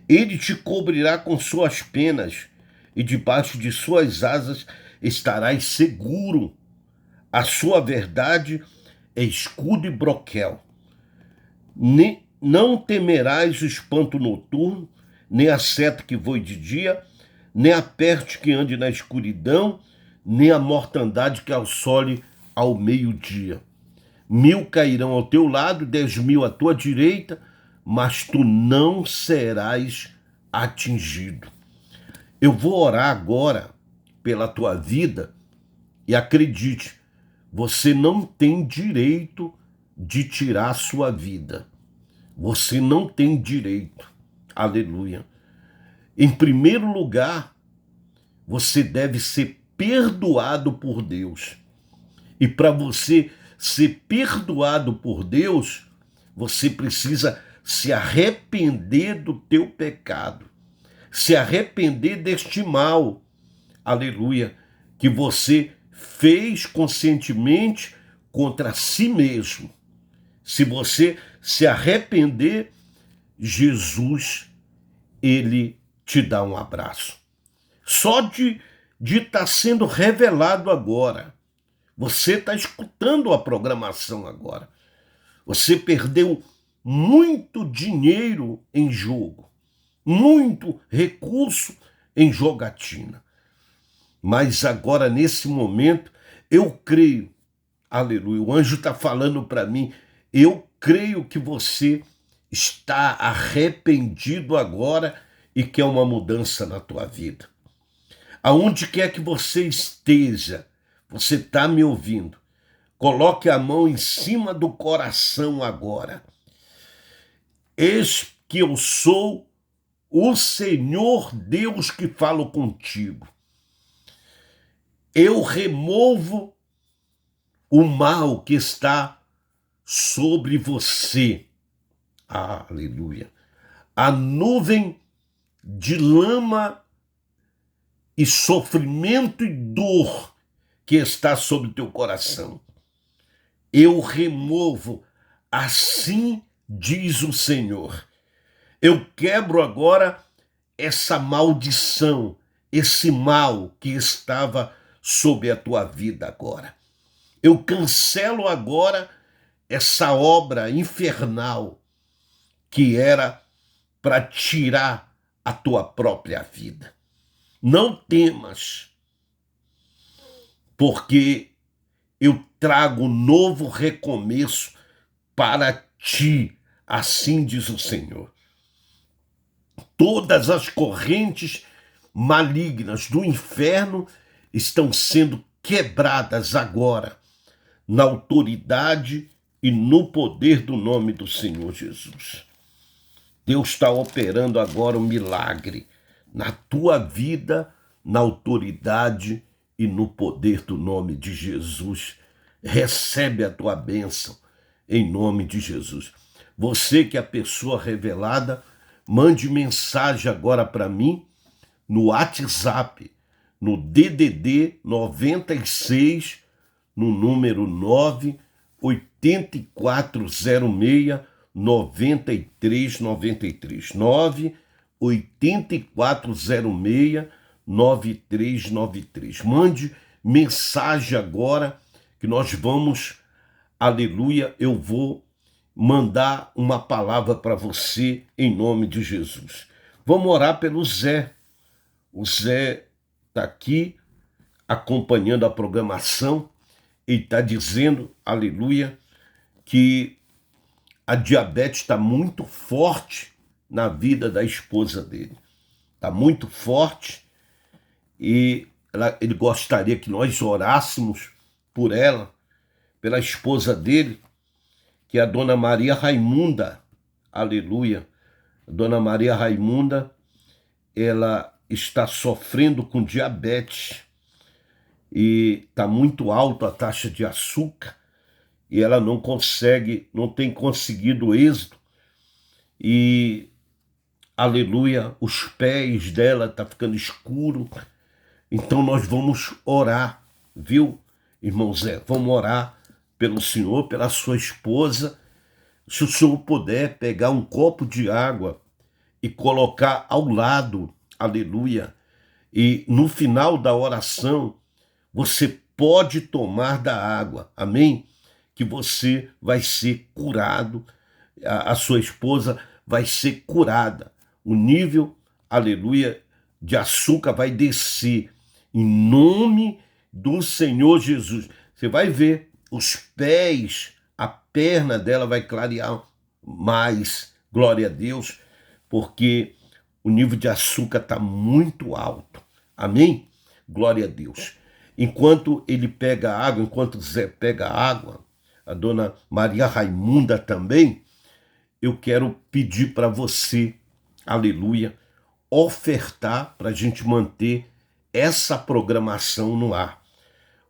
Ele te cobrirá com suas penas, e debaixo de suas asas estarás seguro. A sua verdade é escudo e broquel. Não temerás o espanto noturno, nem a seta que voe de dia, nem a peste que ande na escuridão, nem a mortandade que assole ao meio-dia. 1000 cairão ao teu lado, 10.000 à tua direita, mas tu não serás atingido. Eu vou orar agora pela tua vida e acredite, você não tem direito de tirar a sua vida. Você não tem direito. Aleluia. Em primeiro lugar, você deve ser perdoado por Deus. E para você ser perdoado por Deus, você precisa se arrepender do teu pecado. Se arrepender deste mal, aleluia, que você fez conscientemente contra si mesmo. Se você se arrepender, Jesus, ele te dá um abraço. Só de estar sendo revelado agora, você está escutando a programação agora. Você perdeu muito dinheiro em jogo, muito recurso em jogatina. Mas agora, nesse momento, eu creio, aleluia, o anjo está falando para mim, eu creio que você está arrependido agora e quer uma mudança na tua vida. Aonde quer que você esteja, você está me ouvindo, coloque a mão em cima do coração agora. Eis que eu sou o Senhor Deus que falo contigo. Eu removo o mal que está sobre você. Aleluia. A nuvem de lama e sofrimento e dor que está sobre teu coração. Eu removo, assim diz o Senhor. Eu quebro agora essa maldição, esse mal que estava sobre a tua vida agora. Eu cancelo agora essa obra infernal que era para tirar a tua própria vida. Não temas, porque eu trago um novo recomeço para ti, assim diz o Senhor. Todas as correntes malignas do inferno estão sendo quebradas agora, na autoridade e no poder do nome do Senhor Jesus. Deus está operando agora um milagre na tua vida, na autoridade e no poder do nome de Jesus. Recebe a tua bênção em nome de Jesus. Você que é a pessoa revelada, mande mensagem agora para mim no WhatsApp, no DDD 96, no número 98406 9393. 98406 9393. Mande mensagem agora que nós vamos, aleluia, eu vou mandar uma palavra para você em nome de Jesus. Vamos orar pelo Zé. O Zé está aqui acompanhando a programação e está dizendo, aleluia, que a diabetes está muito forte na vida da esposa dele. Está muito forte e ele gostaria que nós orássemos por ela, pela esposa dele, que é a Dona Maria Raimunda. Aleluia. A Dona Maria Raimunda, ela está sofrendo com diabetes e está muito alta a taxa de açúcar e ela não tem conseguido êxito e, aleluia, os pés dela estão ficando escuro. Então nós vamos orar, viu, irmão Zé? Vamos orar pelo senhor, pela sua esposa. Se o senhor puder pegar um copo de água e colocar ao lado, aleluia, e no final da oração, você pode tomar da água, amém? Que você vai ser curado, a sua esposa vai ser curada. O nível, aleluia, de açúcar vai descer, em nome do Senhor Jesus. Você vai ver os pés, a perna dela vai clarear mais, glória a Deus, porque o nível de açúcar está muito alto, amém? Glória a Deus. Enquanto ele pega água, enquanto o Zé pega água, a Dona Maria Raimunda também, eu quero pedir para você, aleluia, ofertar para a gente manter essa programação no ar.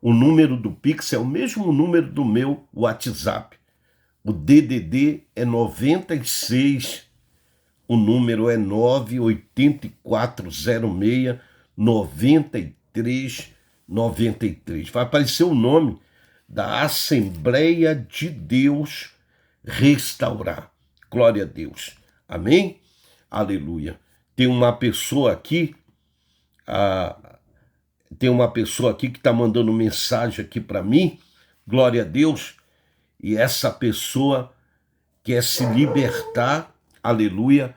O número do Pix é o mesmo número do meu WhatsApp. O DDD é 96, o número é 98406 9393. Vai aparecer o nome da Assembleia de Deus Restaurar. Glória a Deus. Amém? Aleluia. Tem uma pessoa aqui, que está mandando mensagem aqui para mim, glória a Deus, e essa pessoa quer se libertar, aleluia,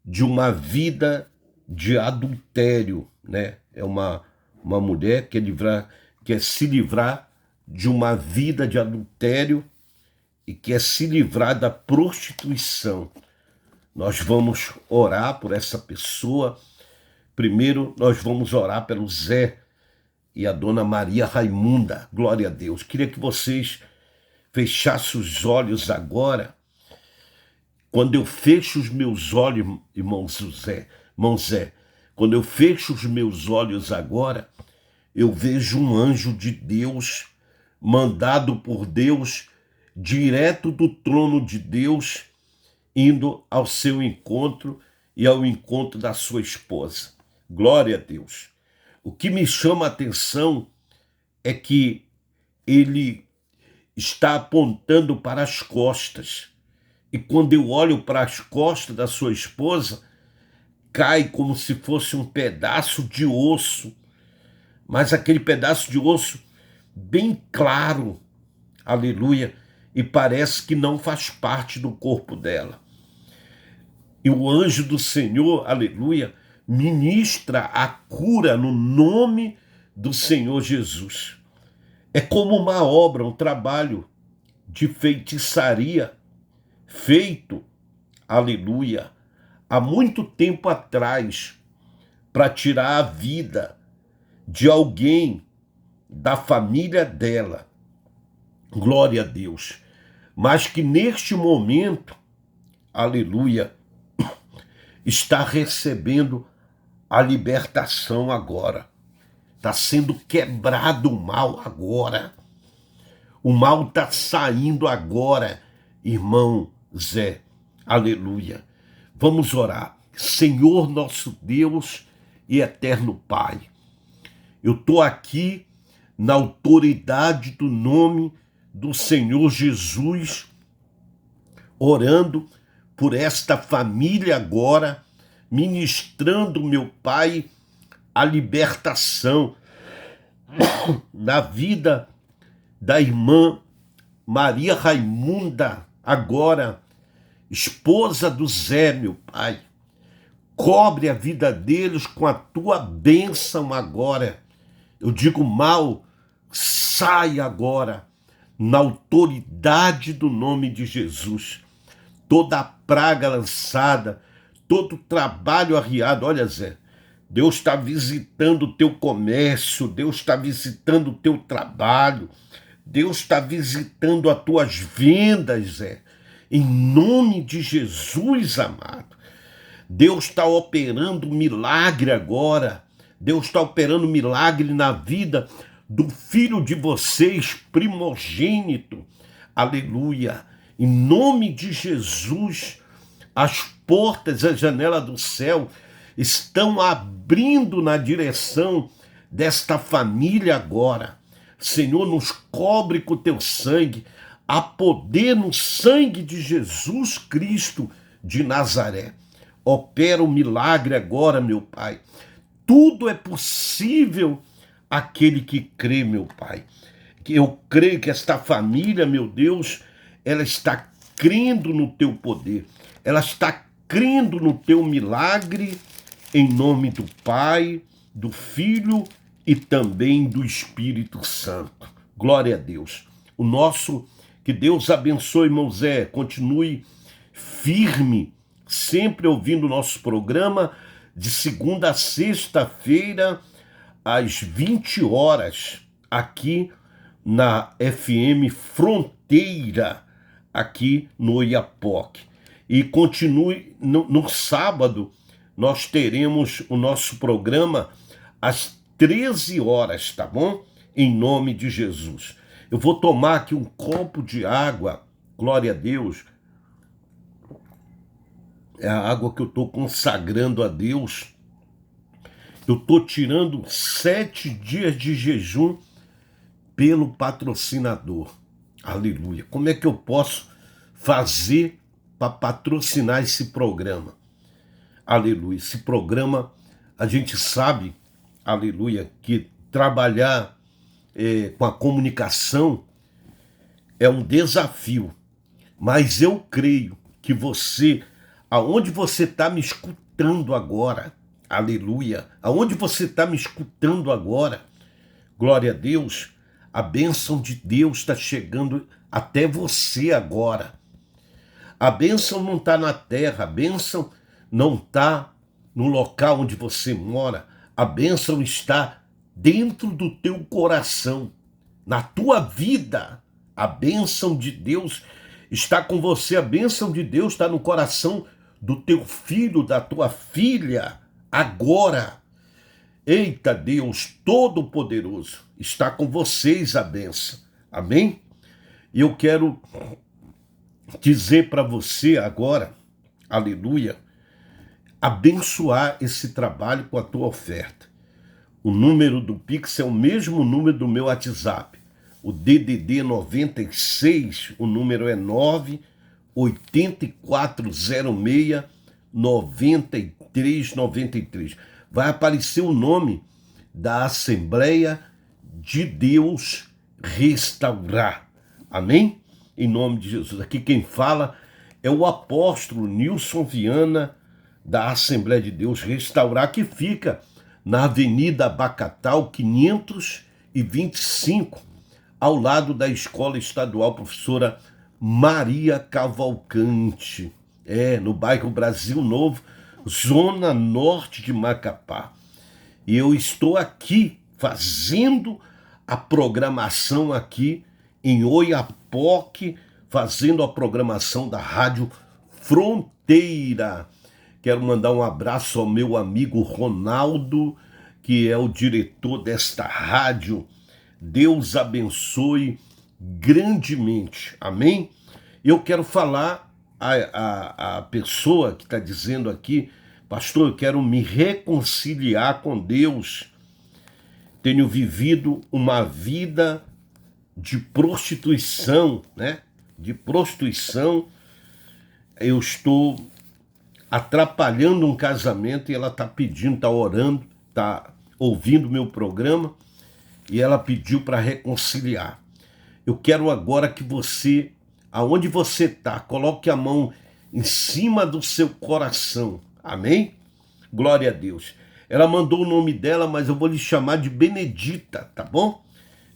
de uma vida de adultério, né? É uma mulher que quer se livrar de uma vida de adultério e quer se livrar da prostituição. Nós vamos orar por essa pessoa. Primeiro, nós vamos orar pelo Zé e a Dona Maria Raimunda. Glória a Deus. Queria que vocês fechassem os olhos agora. Quando eu fecho os meus olhos, irmão Zé, quando eu fecho os meus olhos agora, eu vejo um anjo de Deus, mandado por Deus, direto do trono de Deus, indo ao seu encontro e ao encontro da sua esposa. Glória a Deus. O que me chama a atenção é que ele está apontando para as costas. E quando eu olho para as costas da sua esposa, cai como se fosse um pedaço de osso, mas aquele pedaço de osso bem claro, aleluia. e parece que não faz parte do corpo dela. E o anjo do Senhor, aleluia, ministra a cura no nome do Senhor Jesus. É como uma obra, um trabalho de feitiçaria feito, aleluia, há muito tempo atrás, para tirar a vida de alguém da família dela. Glória a Deus. Mas que neste momento, aleluia, está recebendo a libertação agora. Está sendo quebrado o mal agora. O mal está saindo agora, irmão Zé. Aleluia. Vamos orar. Senhor nosso Deus e eterno Pai, eu estou aqui na autoridade do nome do Senhor Jesus, orando por esta família agora, ministrando, meu Pai, a libertação na vida da irmã Maria Raimunda, agora esposa do Zé, meu Pai. Cobre a vida deles com a tua bênção agora. Eu digo mal, sai agora, na autoridade do nome de Jesus. Toda a praga lançada, todo trabalho arriado. Olha, Zé, Deus está visitando o teu comércio, Deus está visitando o teu trabalho, Deus está visitando as tuas vendas, Zé. Em nome de Jesus, amado. Deus está operando milagre agora. Deus está operando milagre na vida do filho de vocês, primogênito. Aleluia. Em nome de Jesus, as portas, a janela do céu estão abrindo na direção desta família agora. Senhor, nos cobre com o teu sangue. Há poder no sangue de Jesus Cristo de Nazaré. Opera o milagre agora, meu Pai. Tudo é possível àquele que crê, meu Pai. Eu creio que esta família, meu Deus, ela está crendo no teu poder. Ela está crendo no teu milagre, em nome do Pai, do Filho e também do Espírito Santo. Glória a Deus. Que Deus abençoe, irmão Zé. Continue firme, sempre ouvindo o nosso programa de segunda a sexta-feira, às 20 horas, aqui na FM Fronteira, aqui no Oiapoque. E continue, no sábado, nós teremos o nosso programa às 13 horas, tá bom? Em nome de Jesus. Eu vou tomar aqui um copo de água, glória a Deus. É a água que eu estou consagrando a Deus. Eu estou tirando 7 dias de jejum pelo patrocinador. Aleluia. Como é que eu posso fazer para patrocinar esse programa? Aleluia. Esse programa, a gente sabe, aleluia, que trabalhar com a comunicação é um desafio. Mas eu creio que você, aonde você está me escutando agora, aleluia, aonde você está me escutando agora, glória a Deus, a bênção de Deus está chegando até você agora. A bênção não está na terra, a bênção não está no local onde você mora, a bênção está dentro do teu coração, na tua vida. A bênção de Deus está com você, a bênção de Deus está no coração do teu filho, da tua filha, agora. Eita Deus Todo-Poderoso, está com vocês a bênção, amém? E eu quero dizer para você agora, aleluia, abençoar esse trabalho com a tua oferta. O número do Pix é o mesmo número do meu WhatsApp. O DDD 96, o número é 98406-9393. Vai aparecer o nome da Assembleia de Deus Restaurar. Amém? em nome de Jesus. Aqui quem fala é o apóstolo Nilson Viana, da Assembleia de Deus Restaurar, que fica na Avenida Abacatal, 525, ao lado da Escola Estadual Professora Maria Cavalcante, no bairro Brasil Novo, zona norte de Macapá. E eu estou aqui fazendo a programação aqui em Oiapoque, fazendo a programação da Rádio Fronteira. Quero mandar um abraço ao meu amigo Ronaldo, que é o diretor desta rádio. Deus abençoe grandemente. Amém? Eu quero falar a pessoa que está dizendo aqui, pastor, eu quero me reconciliar com Deus. Tenho vivido uma vida de prostituição, né? De prostituição. Eu estou atrapalhando um casamento e ela está pedindo, está orando, está ouvindo meu programa e ela pediu para reconciliar. Eu quero agora que você, aonde você está, coloque a mão em cima do seu coração. Amém? Glória a Deus. Ela mandou o nome dela, mas eu vou lhe chamar de Benedita, tá bom?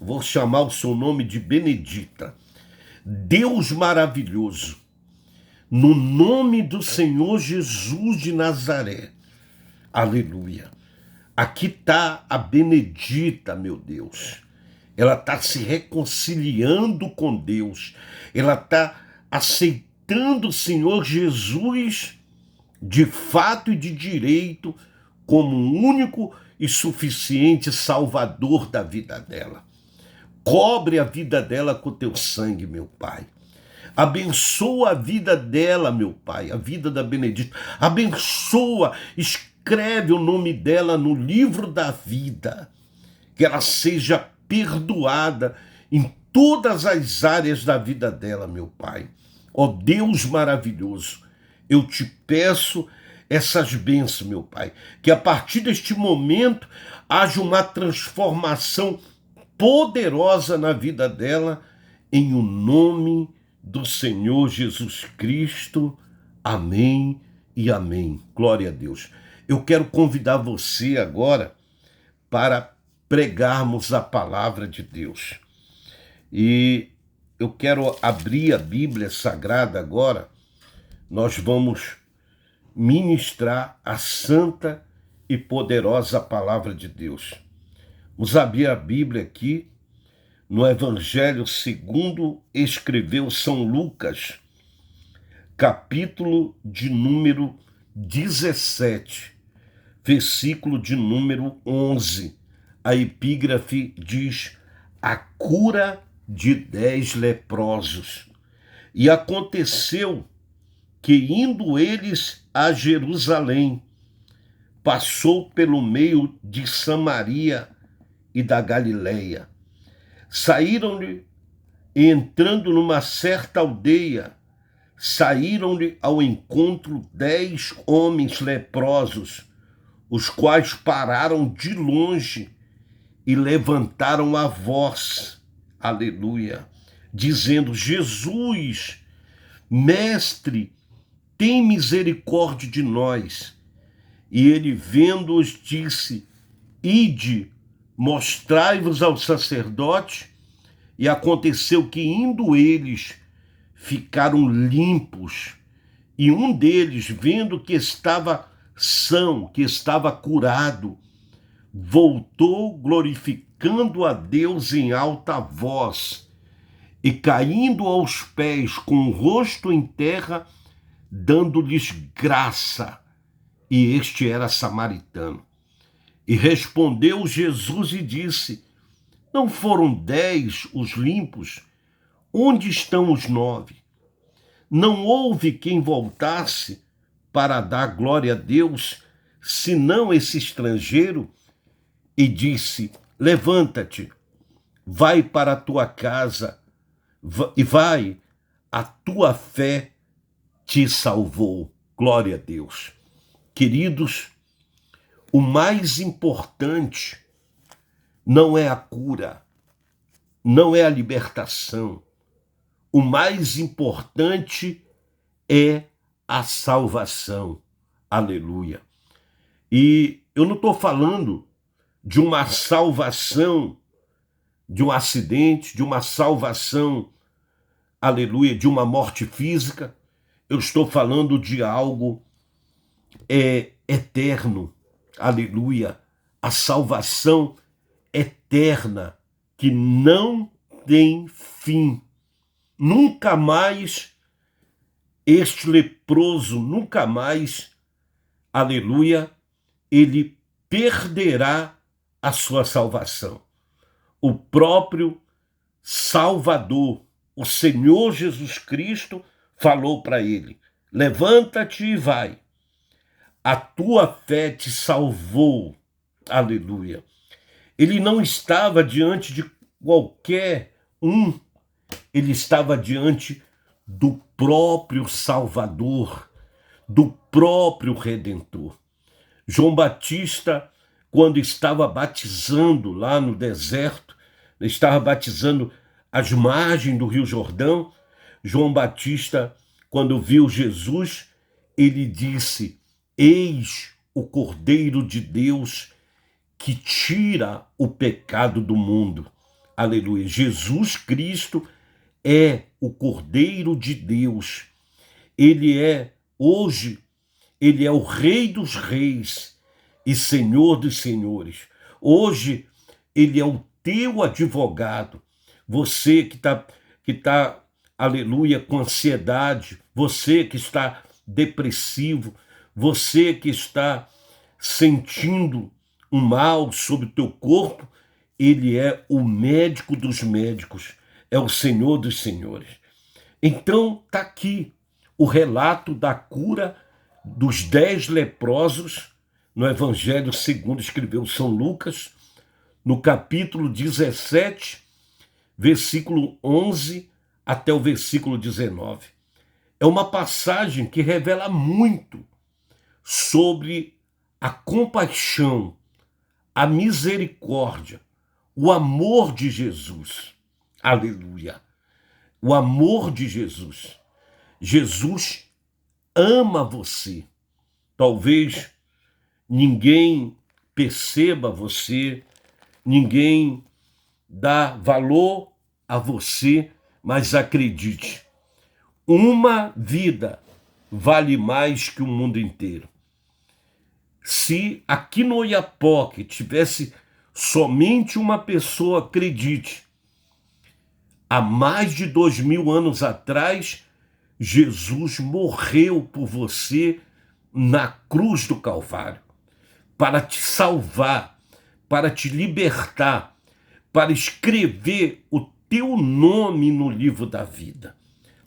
Vou chamar o seu nome de Benedita. Deus maravilhoso, no nome do Senhor Jesus de Nazaré, aleluia. Aqui está a Benedita, meu Deus. Ela está se reconciliando com Deus. Ela está aceitando o Senhor Jesus de fato e de direito como o único e suficiente Salvador da vida dela. Cobre a vida dela com teu sangue, meu Pai. Abençoa a vida dela, meu Pai, a vida da Benedita. Abençoa, escreve o nome dela no livro da vida. Que ela seja perdoada em todas as áreas da vida dela, meu Pai. Ó Deus maravilhoso, eu te peço essas bênçãos, meu Pai. Que a partir deste momento haja uma transformação poderosa na vida dela, em o nome do Senhor Jesus Cristo. Amém e amém. Glória a Deus. Eu quero convidar você agora para pregarmos a palavra de Deus. E eu quero abrir a Bíblia Sagrada agora. Nós vamos ministrar a santa e poderosa palavra de Deus. Vamos abrir a Bíblia aqui no Evangelho segundo escreveu São Lucas, capítulo de número 17, versículo de número 11. A epígrafe diz: a cura de 10 leprosos. E aconteceu que, indo eles a Jerusalém, passou pelo meio de Samaria e da Galileia. Saíram-lhe, entrando numa certa aldeia, saíram-lhe ao encontro 10 homens leprosos, os quais pararam de longe e levantaram a voz, aleluia, dizendo: Jesus, mestre, tem misericórdia de nós. E ele, vendo-os, disse: ide, mostrai-vos ao sacerdote. E aconteceu que, indo eles, ficaram limpos. E um deles, vendo que estava são, que estava curado, voltou glorificando a Deus em alta voz, e caindo aos pés com o rosto em terra, dando-lhes graça. E este era samaritano. E respondeu Jesus e disse: não foram 10 os limpos? Onde estão os 9? Não houve quem voltasse para dar glória a Deus, senão esse estrangeiro? E disse: levanta-te, vai para a tua casa, e vai, a tua fé te salvou. Glória a Deus. Queridos, o mais importante não é a cura, não é a libertação. o mais importante é a salvação. Aleluia. E eu não estou falando de uma salvação de um acidente, de uma salvação, aleluia, de uma morte física. Eu estou falando de algo eterno, aleluia, a salvação eterna que não tem fim. Nunca mais este leproso, nunca mais, aleluia, ele perderá a sua salvação. O próprio Salvador, o Senhor Jesus Cristo, falou para ele: levanta-te e vai, a tua fé te salvou. Aleluia. Ele não estava diante de qualquer um, ele estava diante do próprio Salvador, do próprio Redentor. João Batista, quando estava batizando lá no deserto, estava batizando às margens do Rio Jordão, João Batista, quando viu Jesus, ele disse: eis o Cordeiro de Deus que tira o pecado do mundo. Aleluia. Jesus Cristo é o Cordeiro de Deus. Ele é, hoje, ele é o Rei dos Reis e Senhor dos Senhores. Hoje, ele é o teu advogado. Você que tá, aleluia, com ansiedade, você que está depressivo, você que está sentindo um mal sobre o teu corpo, ele é o médico dos médicos, é o Senhor dos Senhores. Então, está aqui o relato da cura dos 10 leprosos no Evangelho segundo escreveu São Lucas, no capítulo 17, versículo 11 até o versículo 19. É uma passagem que revela muito sobre a compaixão, a misericórdia, o amor de Jesus. Aleluia. O amor de Jesus. Jesus ama você. Talvez ninguém perceba você, ninguém dá valor a você, mas acredite, uma vida vale mais que o mundo inteiro. Se aqui no Oiapoque tivesse somente uma pessoa, acredite, há mais de 2000 anos atrás, Jesus morreu por você na cruz do Calvário, para te salvar, para te libertar, para escrever o teu nome no livro da vida.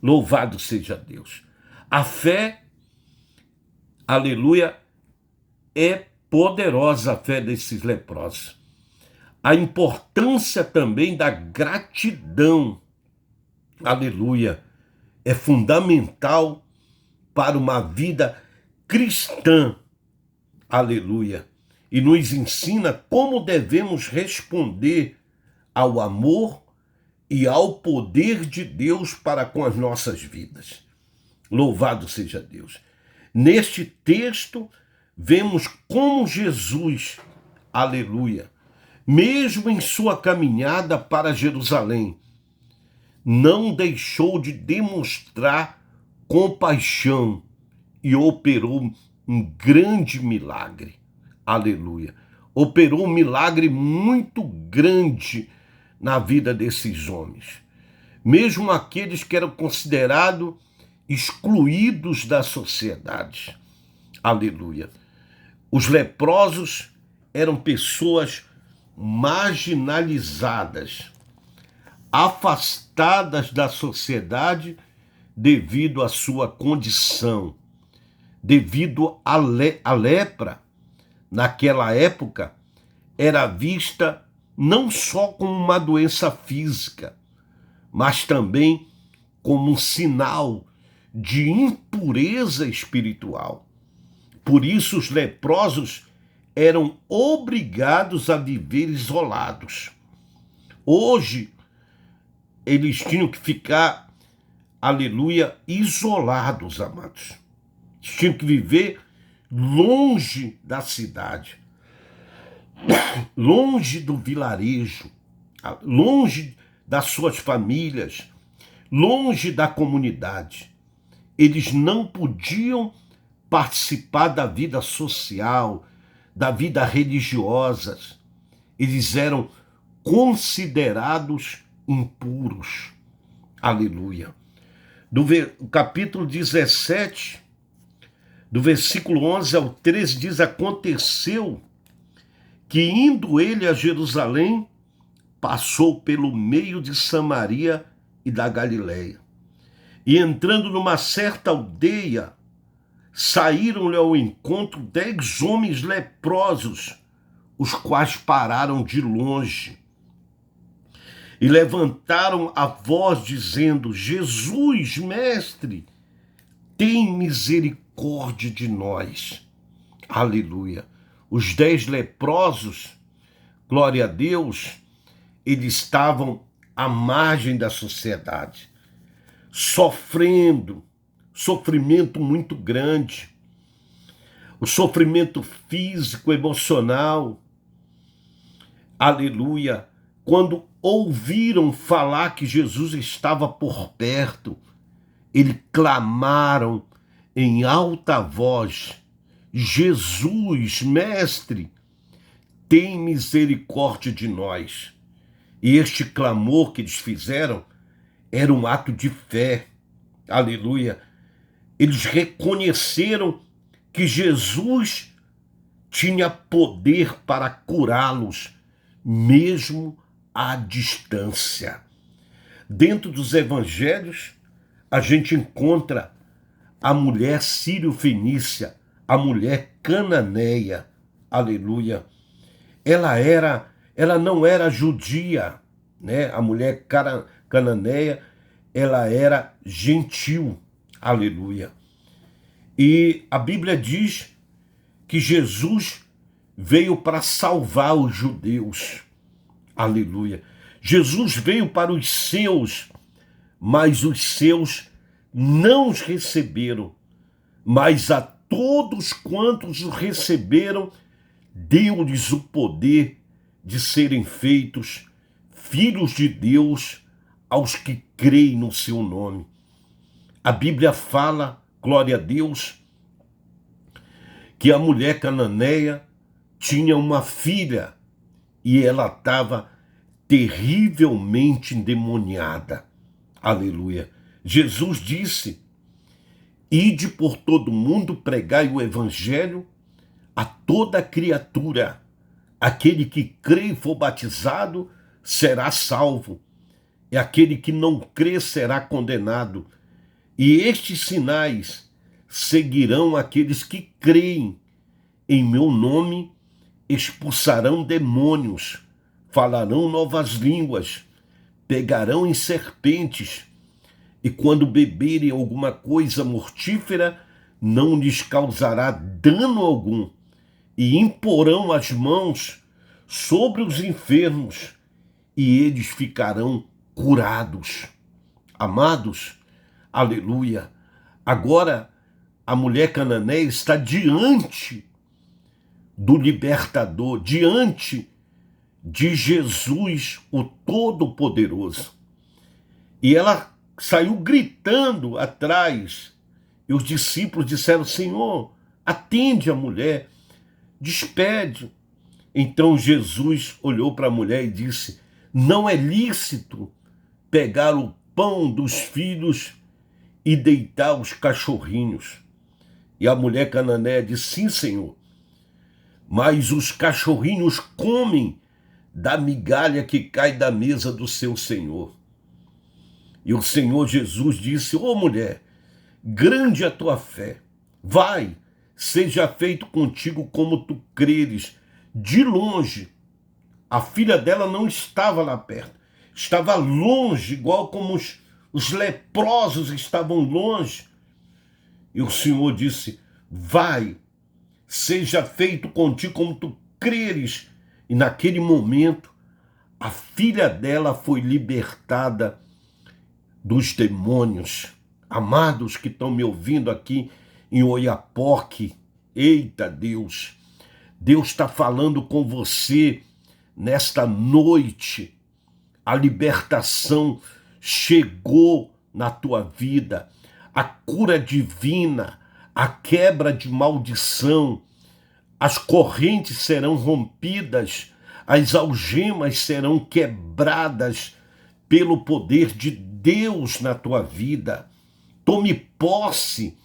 Louvado seja Deus. A fé, aleluia, é poderosa, a fé desses leprosos. A importância também da gratidão, aleluia, é fundamental para uma vida cristã, aleluia, e nos ensina como devemos responder ao amor e ao poder de Deus para com as nossas vidas. Louvado seja Deus. Neste texto, vemos como Jesus, aleluia, mesmo em sua caminhada para Jerusalém, não deixou de demonstrar compaixão e operou um grande milagre. Aleluia. Operou um milagre muito grande na vida desses homens. Mesmo aqueles que eram considerados excluídos da sociedade. Aleluia. Os leprosos eram pessoas marginalizadas, afastadas da sociedade devido à sua condição, devido à lepra. Naquela época, era vista não só como uma doença física, mas também como um sinal de impureza espiritual. Por isso, os leprosos eram obrigados a viver isolados. Hoje, eles tinham que ficar aleluia, isolados, amados. Tinham que viver longe da cidade, longe do vilarejo, longe das suas famílias, longe da comunidade. Eles não podiam participar da vida social, da vida religiosa. Eles eram considerados impuros. Aleluia. Do capítulo 17, do versículo 11 ao 13, diz: aconteceu que, indo ele a Jerusalém, passou pelo meio de Samaria e da Galileia. E entrando numa certa aldeia, saíram-lhe ao encontro 10 homens leprosos, os quais pararam de longe e levantaram a voz dizendo: Jesus, mestre, tem misericórdia de nós. Aleluia. Os 10 leprosos, glória a Deus, eles estavam à margem da sociedade, sofrendo, sofrimento muito grande, o sofrimento físico, emocional. Aleluia. Quando ouviram falar que Jesus estava por perto, eles clamaram em alta voz: Jesus, mestre, tem misericórdia de nós. E este clamor que eles fizeram era um ato de fé. Aleluia. Eles reconheceram que Jesus tinha poder para curá-los, mesmo à distância. Dentro dos evangelhos, a gente encontra a mulher sírio-fenícia, a mulher cananeia. Aleluia. Ela não era judia, né? A mulher cananeia, ela era gentil. Aleluia. E a Bíblia diz que Jesus veio para salvar os judeus. Aleluia. Jesus veio para os seus, mas os seus não os receberam. Mas a todos quantos o receberam, deu-lhes o poder de serem feitos filhos de Deus aos que creem no seu nome. A Bíblia fala, glória a Deus, que a mulher cananeia tinha uma filha e ela estava terrivelmente endemoniada. Aleluia. Jesus disse: ide por todo mundo, pregai o evangelho a toda criatura. Aquele que crê e for batizado será salvo, e aquele que não crê será condenado. E estes sinais seguirão aqueles que creem. Em meu nome expulsarão demônios, falarão novas línguas, pegarão em serpentes, e quando beberem alguma coisa mortífera, não lhes causará dano algum, e imporão as mãos sobre os enfermos, e eles ficarão curados. Amados, aleluia. Agora, a mulher cananeia está diante do libertador, diante de Jesus, o Todo-Poderoso. E ela saiu gritando atrás, e os discípulos disseram: Senhor, atende a mulher, despede. Então Jesus olhou para a mulher e disse: não é lícito pegar o pão dos filhos e deitar os cachorrinhos. E a mulher cananeia disse: sim, Senhor, mas os cachorrinhos comem da migalha que cai da mesa do seu Senhor. E o Senhor Jesus disse: ô mulher, grande é a tua fé, vai, seja feito contigo como tu creres. De longe, a filha dela não estava lá perto, estava longe, igual como os leprosos estavam longe. E o Senhor disse: vai, seja feito contigo como tu creres. E naquele momento, a filha dela foi libertada dos demônios. Amados que estão me ouvindo aqui em Oiapoque, eita Deus, Deus está falando com você nesta noite. A libertação chegou na tua vida, a cura divina, a quebra de maldição, as correntes serão rompidas, as algemas serão quebradas pelo poder de Deus na tua vida. Tome posse.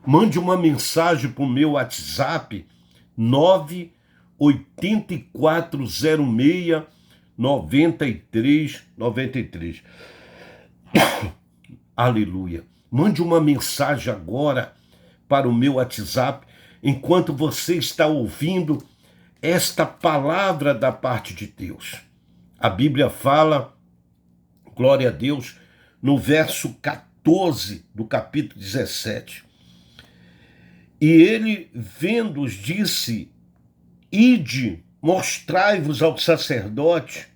Mande uma mensagem para o meu WhatsApp 98406-9393. Aleluia. Mande uma mensagem agora para o meu WhatsApp enquanto você está ouvindo esta palavra da parte de Deus. A Bíblia fala, glória a Deus, no verso 14 do capítulo 17. E ele, vendo-os, disse: Ide, mostrai-vos ao sacerdote.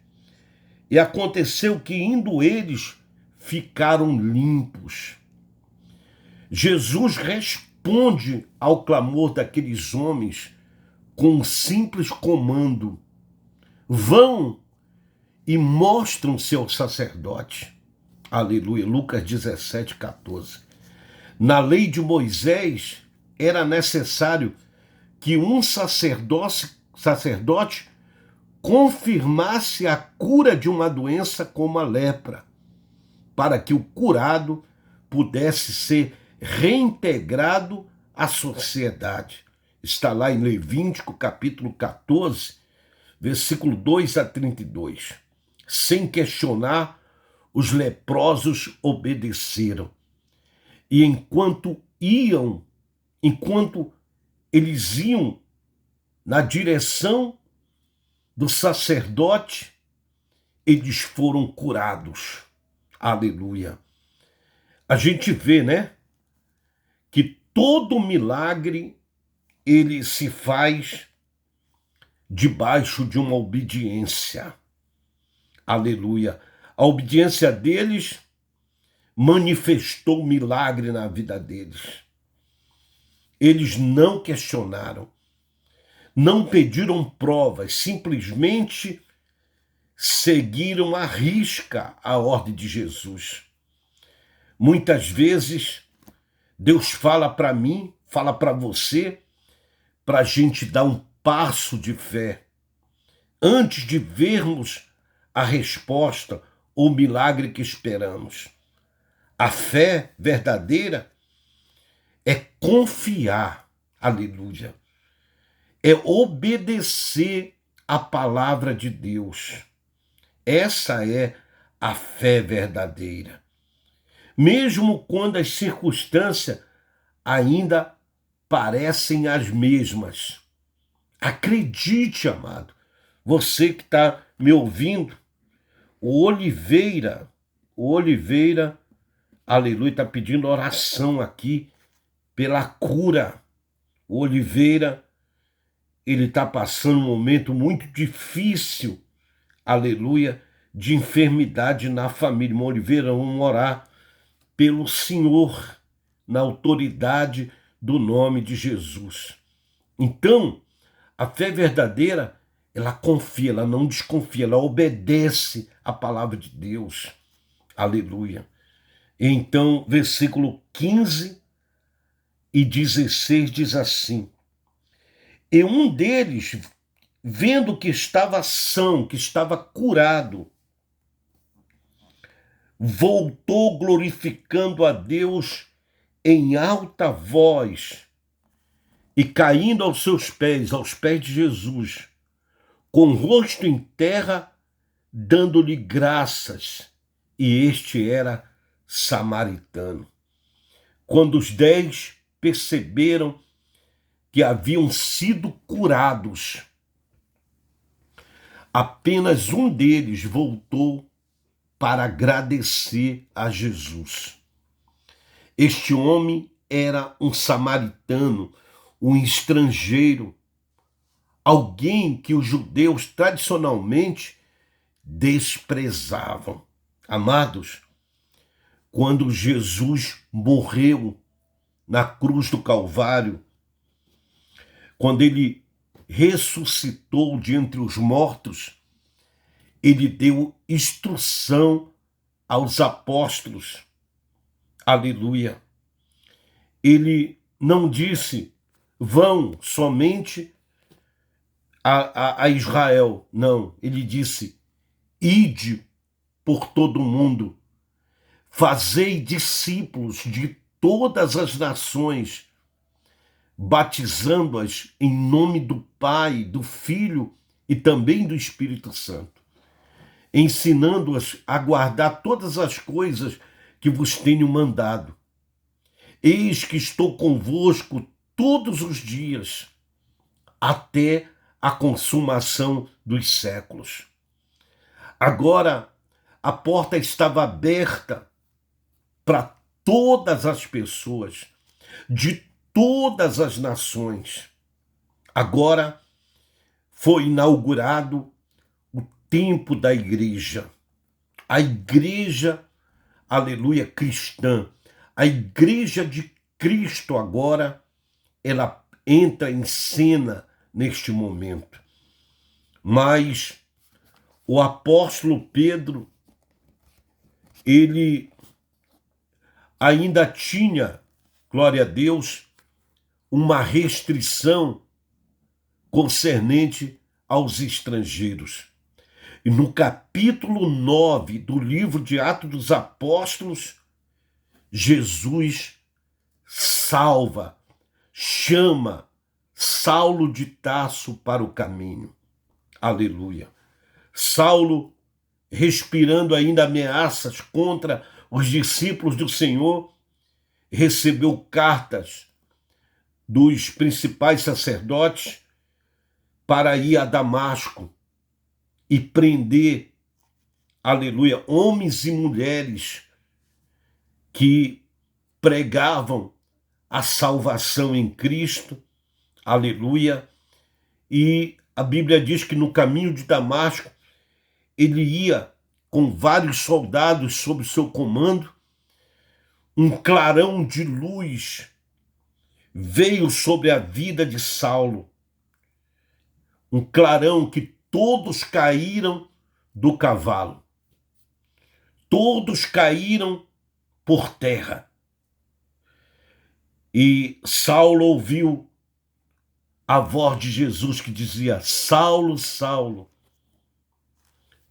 E aconteceu que, indo eles, ficaram limpos. Jesus responde ao clamor daqueles homens com um simples comando: vão e mostram-se ao sacerdote. Aleluia. Lucas 17, 14. Na lei de Moisés, era necessário que um sacerdote confirmasse a cura de uma doença como a lepra, para que o curado pudesse ser reintegrado à sociedade. Está lá em Levítico, capítulo 14, versículo 2 a 32. Sem questionar, os leprosos obedeceram. E enquanto eles iam na direção do sacerdote, eles foram curados. Aleluia. A gente vê, né, que todo milagre ele se faz debaixo de uma obediência. Aleluia. A obediência deles manifestou milagre na vida deles. Eles não questionaram, não pediram provas, simplesmente seguiram à risca a ordem de Jesus. Muitas vezes, Deus fala para mim, fala para você, para a gente dar um passo de fé, antes de vermos a resposta ou milagre que esperamos. A fé verdadeira é confiar, aleluia, é obedecer a palavra de Deus. Essa é a fé verdadeira. Mesmo quando as circunstâncias ainda parecem as mesmas. Acredite, amado, você que está me ouvindo, o Oliveira, aleluia, está pedindo oração aqui pela cura. O Oliveira, ele está passando um momento muito difícil, aleluia, de enfermidade na família. Irmão Oliveira, vamos orar pelo Senhor, na autoridade do nome de Jesus. Então, a fé verdadeira, ela confia, ela não desconfia, ela obedece à palavra de Deus. Aleluia. Então, versículo 15 e 16 diz assim: E um deles, vendo que estava são, que estava curado, voltou glorificando a Deus em alta voz e caindo aos pés de Jesus, com o rosto em terra, dando-lhe graças. E este era samaritano. Quando os 10 perceberam que haviam sido curados, apenas um deles voltou para agradecer a Jesus. Este homem era um samaritano, um estrangeiro, alguém que os judeus tradicionalmente desprezavam. Amados, quando Jesus morreu na cruz do Calvário, quando ele ressuscitou de entre os mortos, ele deu instrução aos apóstolos. Aleluia. Ele não disse, vão somente a Israel. Não, ele disse, ide por todo o mundo, fazei discípulos de todas as nações, batizando-as em nome do Pai, do Filho e também do Espírito Santo, ensinando-as a guardar todas as coisas que vos tenho mandado. Eis que estou convosco todos os dias, até a consumação dos séculos. Agora, a porta estava aberta para todas as pessoas, de todas as nações. Agora foi inaugurado o tempo da igreja. A igreja, aleluia, cristã. A igreja de Cristo agora, ela entra em cena neste momento. Mas o apóstolo Pedro, ele ainda tinha, glória a Deus, uma restrição concernente aos estrangeiros. E no capítulo 9 do livro de Atos dos Apóstolos, Jesus salva, chama Saulo de Tarso para o caminho. Aleluia. Saulo, respirando ainda ameaças contra os discípulos do Senhor, recebeu cartas dos principais sacerdotes para ir a Damasco e prender, aleluia, homens e mulheres que pregavam a salvação em Cristo, aleluia, e a Bíblia diz que no caminho de Damasco ele ia com vários soldados sob seu comando, um clarão de luz veio sobre a vida de Saulo, um clarão que todos caíram do cavalo, todos caíram por terra. E Saulo ouviu a voz de Jesus que dizia, Saulo, Saulo,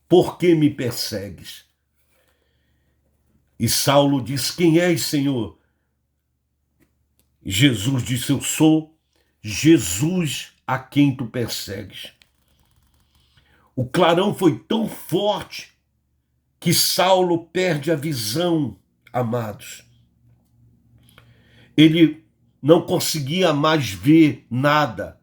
por que me persegues? E Saulo disse, quem és, Senhor? E Jesus disse, eu sou Jesus a quem tu persegues. O clarão foi tão forte que Saulo perde a visão, amados. Ele não conseguia mais ver nada.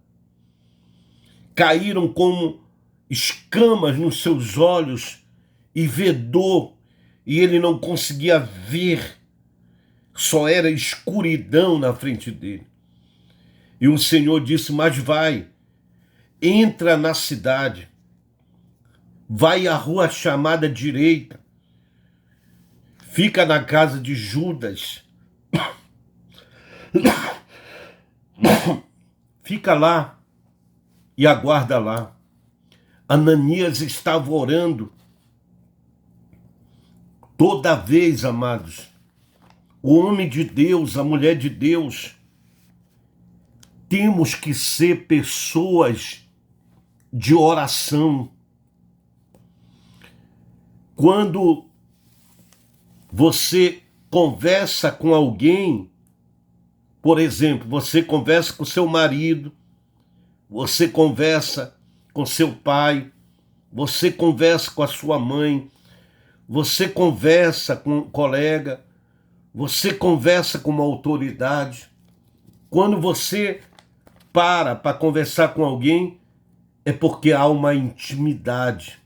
Caíram como escamas nos seus olhos e vedou, e ele não conseguia ver. Só era escuridão na frente dele. E o Senhor disse, mas vai, entra na cidade, vai à rua chamada direita, fica na casa de Judas, fica lá e aguarda lá. Ananias estava orando. Toda vez, amados, o homem de Deus, a mulher de Deus, temos que ser pessoas de oração. Quando você conversa com alguém, por exemplo, você conversa com seu marido, você conversa com seu pai, você conversa com a sua mãe, você conversa com um colega, você conversa com uma autoridade. Quando você para conversar com alguém, é porque há uma intimidade.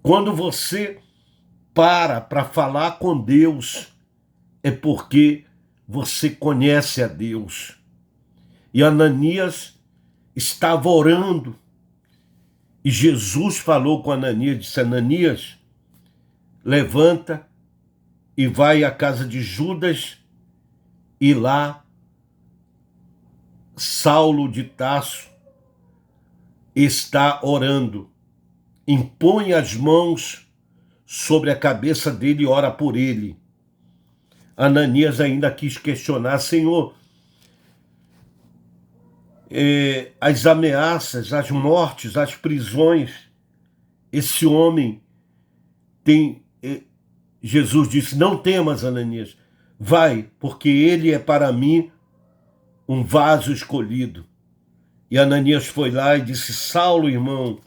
Quando você para falar com Deus, é porque você conhece a Deus. E Ananias estava orando. E Jesus falou com Ananias, disse, Ananias, levanta e vai à casa de Judas, e lá Saulo de Tarso está orando. Impõe as mãos sobre a cabeça dele e ora por ele. Ananias ainda quis questionar: Senhor, as ameaças, as mortes, as prisões, esse homem tem... Jesus disse: não temas, Ananias, vai, porque ele é para mim um vaso escolhido. E Ananias foi lá e disse: Saulo, irmão,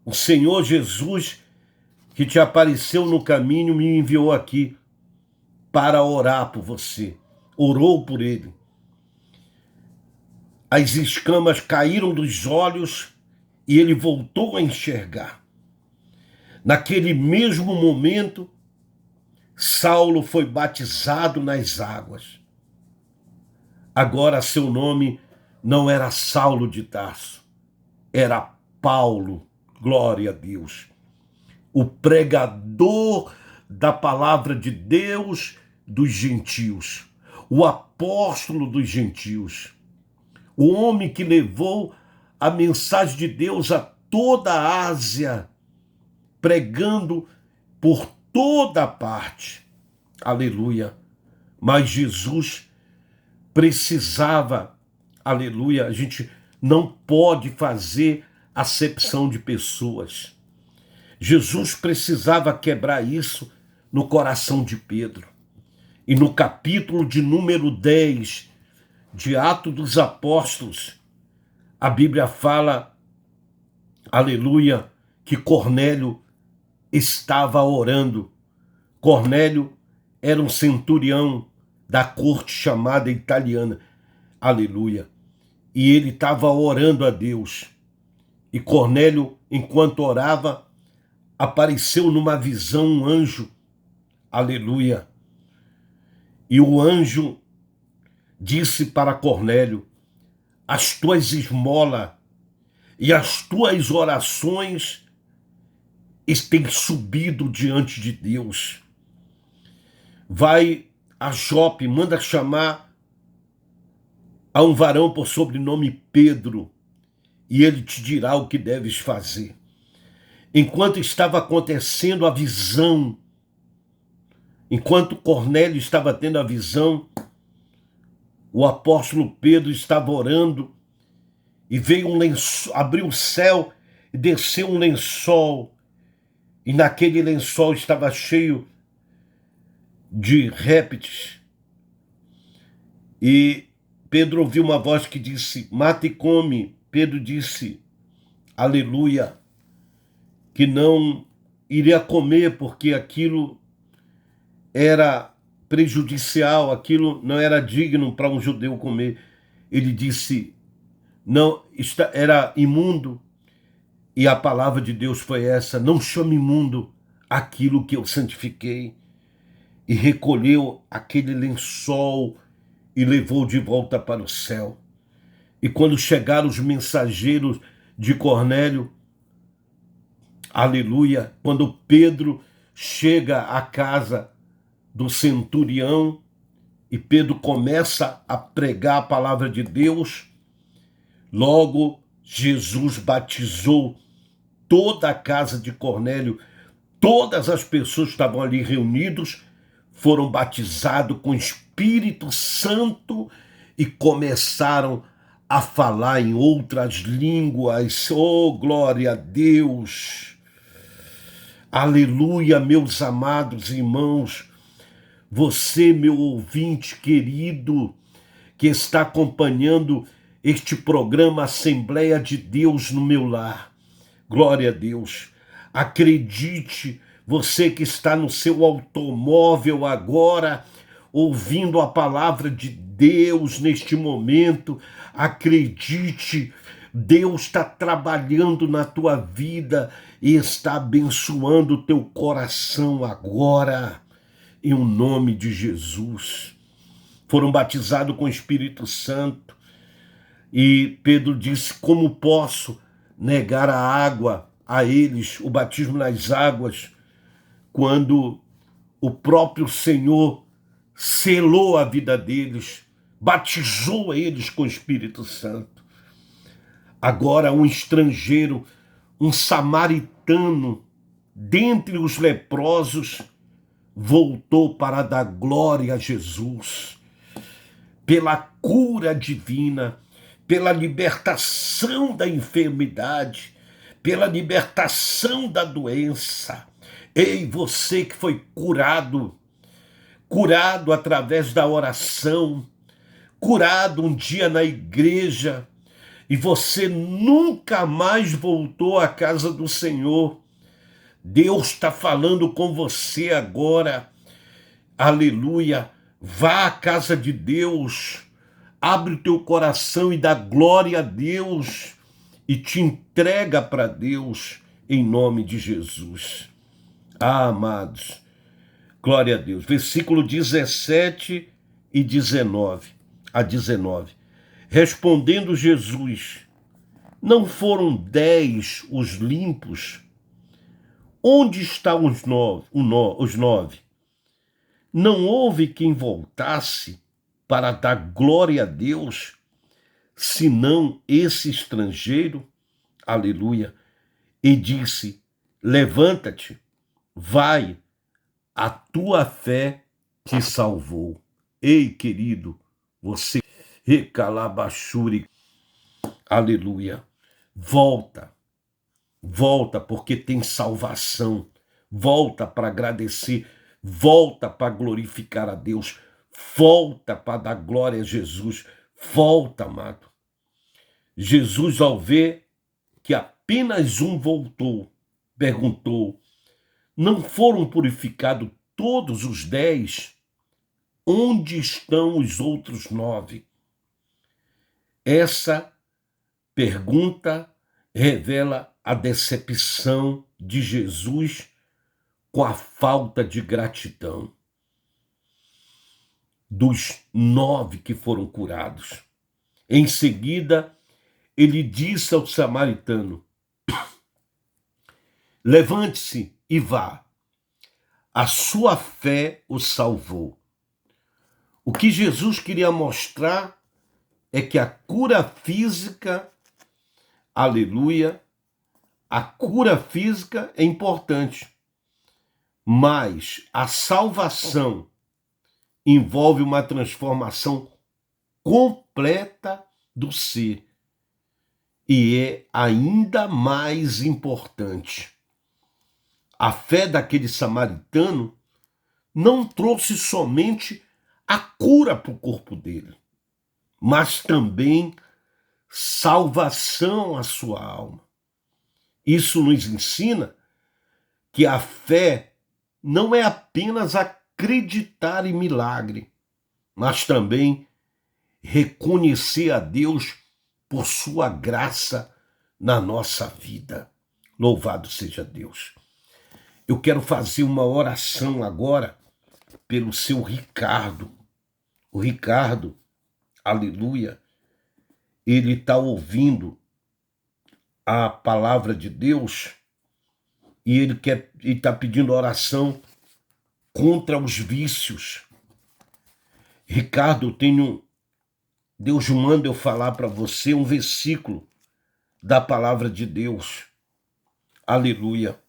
o Senhor Jesus, que te apareceu no caminho, me enviou aqui para orar por você. Orou por ele. As escamas caíram dos olhos e ele voltou a enxergar. Naquele mesmo momento, Saulo foi batizado nas águas. Agora seu nome não era Saulo de Tarso, era Paulo, glória a Deus, o pregador da palavra de Deus dos gentios, o apóstolo dos gentios, o homem que levou a mensagem de Deus a toda a Ásia, pregando por toda parte. Aleluia. Mas Jesus precisava, aleluia, a gente não pode fazer acepção de pessoas. Jesus precisava quebrar isso no coração de Pedro. E no capítulo de número 10 de Atos dos Apóstolos, a Bíblia fala, aleluia, que Cornélio estava orando. Cornélio era um centurião da corte chamada italiana, aleluia. E ele estava orando a Deus. E Cornélio, enquanto orava, apareceu numa visão um anjo, aleluia. E o anjo disse para Cornélio: as tuas esmolas e as tuas orações têm subido diante de Deus. Vai a Jope, manda chamar a um varão por sobrenome Pedro, e ele te dirá o que deves fazer. Enquanto estava acontecendo a visão, enquanto Cornélio estava tendo a visão, o apóstolo Pedro estava orando, e veio um lençol, abriu o céu e desceu um lençol, e naquele lençol estava cheio de répteis. E Pedro ouviu uma voz que disse: mata e come. Pedro disse, aleluia, que não iria comer porque aquilo era prejudicial, aquilo não era digno para um judeu comer. Ele disse, não, era imundo. E a palavra de Deus foi essa: não chame imundo aquilo que eu santifiquei. E recolheu aquele lençol e levou de volta para o céu. E quando chegaram os mensageiros de Cornélio, aleluia, quando Pedro chega à casa do centurião e Pedro começa a pregar a palavra de Deus, logo Jesus batizou toda a casa de Cornélio. Todas as pessoas que estavam ali reunidos foram batizados com o Espírito Santo e começaram a falar em outras línguas. Oh, glória a Deus! Aleluia, meus amados irmãos. Você, meu ouvinte querido, que está acompanhando este programa Assembleia de Deus no meu lar. Glória a Deus. Acredite, você que está no seu automóvel agora, ouvindo a palavra de Deus neste momento, acredite, Deus está trabalhando na tua vida e está abençoando o teu coração agora, em o nome de Jesus. Foram batizados com o Espírito Santo e Pedro disse: como posso negar a água a eles, o batismo nas águas, quando o próprio Senhor selou a vida deles, batizou eles com o Espírito Santo. Agora um estrangeiro, um samaritano, dentre os leprosos, voltou para dar glória a Jesus, pela cura divina, pela libertação da enfermidade, pela libertação da doença. Ei, você que foi curado através da oração, curado um dia na igreja, e você nunca mais voltou à casa do Senhor. Deus está falando com você agora. Aleluia. Vá à casa de Deus, abre o teu coração e dá glória a Deus e te entrega para Deus em nome de Jesus. Ah, amados, glória a Deus. Versículo 17 e 19 a 19. Respondendo Jesus: não foram 10 os limpos? Onde estão os 9? Não houve quem voltasse para dar glória a Deus, senão esse estrangeiro? Aleluia. E disse: levanta-te, vai, a tua fé te salvou. Ei, querido, você, recalabachuri, aleluia. Volta, porque tem salvação. Volta para agradecer, volta para glorificar a Deus, volta para dar glória a Jesus. Volta, amado. Jesus, ao ver que apenas um voltou, perguntou: não foram purificados todos os 10? Onde estão os outros 9? Essa pergunta revela a decepção de Jesus com a falta de gratidão dos 9 que foram curados. Em seguida, ele disse ao samaritano: levante-se e vá, a sua fé o salvou. O que Jesus queria mostrar é que a cura física, aleluia, a cura física é importante, mas a salvação envolve uma transformação completa do ser. E é ainda mais importante. A fé daquele samaritano não trouxe somente a cura para o corpo dele, mas também salvação à sua alma. Isso nos ensina que a fé não é apenas acreditar em milagre, mas também reconhecer a Deus por sua graça na nossa vida. Louvado seja Deus. Eu quero fazer uma oração agora pelo seu Ricardo. O Ricardo, aleluia, ele está ouvindo a palavra de Deus e ele está pedindo oração contra os vícios. Ricardo, Deus manda eu falar para você um versículo da palavra de Deus. Aleluia.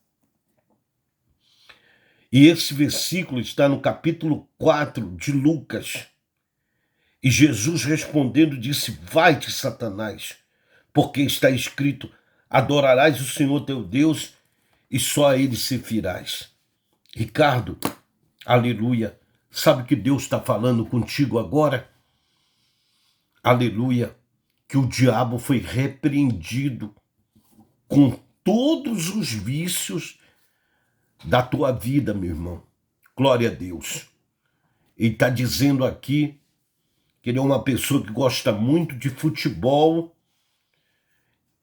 E esse versículo está no capítulo 4 de Lucas. E Jesus respondendo disse: vai-te, Satanás, porque está escrito: adorarás o Senhor teu Deus e só a ele servirás. Ricardo, aleluia, sabe que Deus está falando contigo agora? Aleluia, que o diabo foi repreendido com todos os vícios da tua vida, meu irmão. Glória a Deus. Ele está dizendo aqui que ele é uma pessoa que gosta muito de futebol,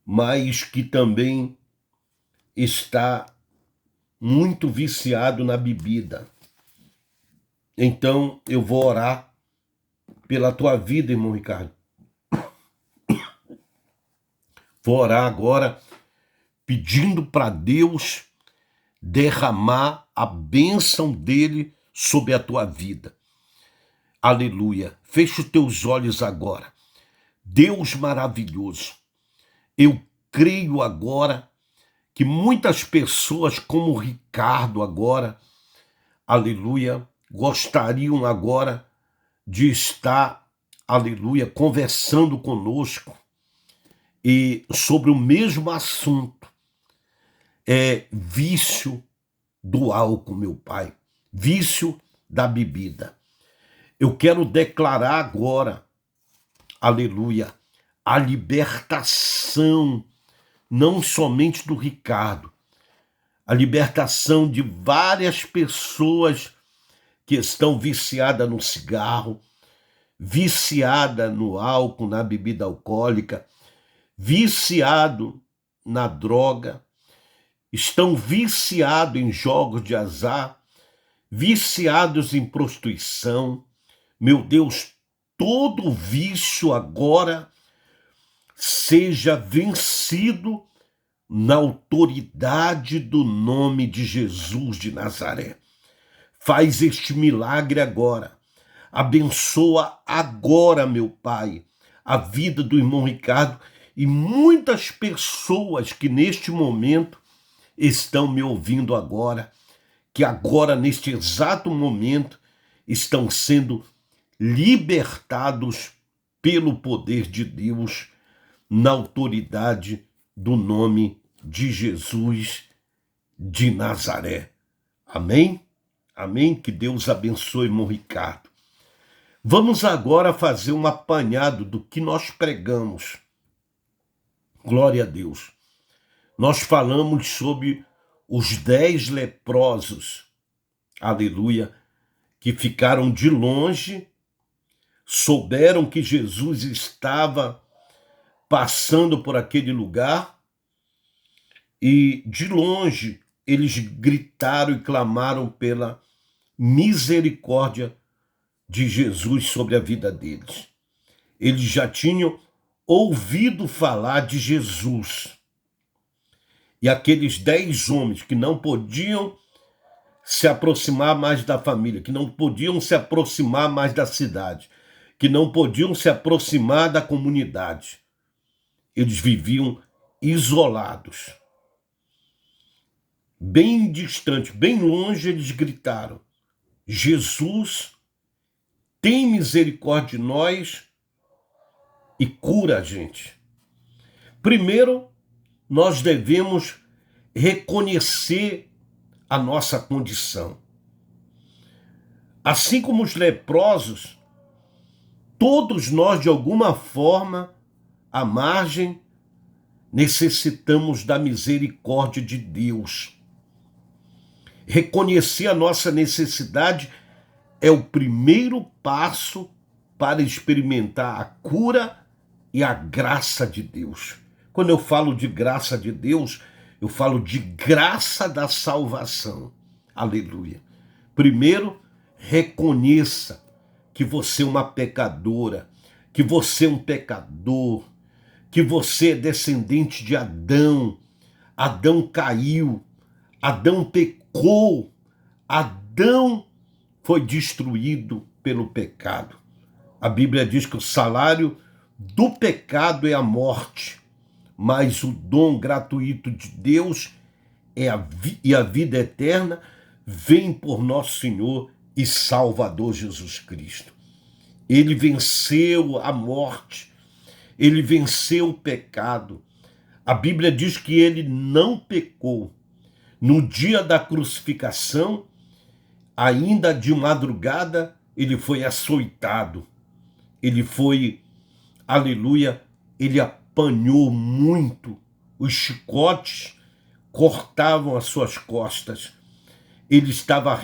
mas que também está muito viciado na bebida. Então eu vou orar pela tua vida, irmão Ricardo. Vou orar agora pedindo para Deus derramar a bênção dele sobre a tua vida. Aleluia. Fecha os teus olhos agora. Deus maravilhoso, eu creio agora que muitas pessoas, como o Ricardo agora, aleluia, gostariam agora de estar, aleluia, conversando conosco e sobre o mesmo assunto, vício do álcool, meu Pai, vício da bebida. Eu quero declarar agora, aleluia, a libertação, não somente do Ricardo, a libertação de várias pessoas que estão viciadas no cigarro, viciada no álcool, na bebida alcoólica, viciado na droga, estão viciados em jogos de azar, viciados em prostituição. Meu Deus, todo vício agora seja vencido na autoridade do nome de Jesus de Nazaré. Faz este milagre agora. Abençoa agora, meu Pai, a vida do irmão Ricardo e muitas pessoas que neste momento estão me ouvindo agora, que agora, neste exato momento, estão sendo libertados pelo poder de Deus, na autoridade do nome de Jesus de Nazaré. Amém? Amém? Que Deus abençoe, irmão Ricardo. Vamos agora fazer um apanhado do que nós pregamos. Glória a Deus. Nós falamos sobre os 10 leprosos, aleluia, que ficaram de longe, souberam que Jesus estava passando por aquele lugar e de longe eles gritaram e clamaram pela misericórdia de Jesus sobre a vida deles. Eles já tinham ouvido falar de Jesus. E aqueles 10 homens que não podiam se aproximar mais da família, que não podiam se aproximar mais da cidade, que não podiam se aproximar da comunidade, eles viviam isolados. Bem distante, bem longe, eles gritaram: Jesus, tem misericórdia de nós e cura a gente. Primeiro, nós devemos reconhecer a nossa condição. Assim como os leprosos, todos nós, de alguma forma, à margem, necessitamos da misericórdia de Deus. Reconhecer a nossa necessidade é o primeiro passo para experimentar a cura e a graça de Deus. Quando eu falo de graça de Deus, eu falo de graça da salvação. Aleluia. Primeiro, reconheça que você é uma pecadora, que você é um pecador, que você é descendente de Adão. Adão caiu, Adão pecou, Adão foi destruído pelo pecado. A Bíblia diz que o salário do pecado é a morte, mas o dom gratuito de Deus é a vida eterna vem por nosso Senhor e Salvador Jesus Cristo. Ele venceu a morte, ele venceu o pecado. A Bíblia diz que ele não pecou. No dia da crucificação, ainda de madrugada, ele foi açoitado. Ele foi, aleluia, ele apanhou muito. Os chicotes cortavam as suas costas. Ele estava,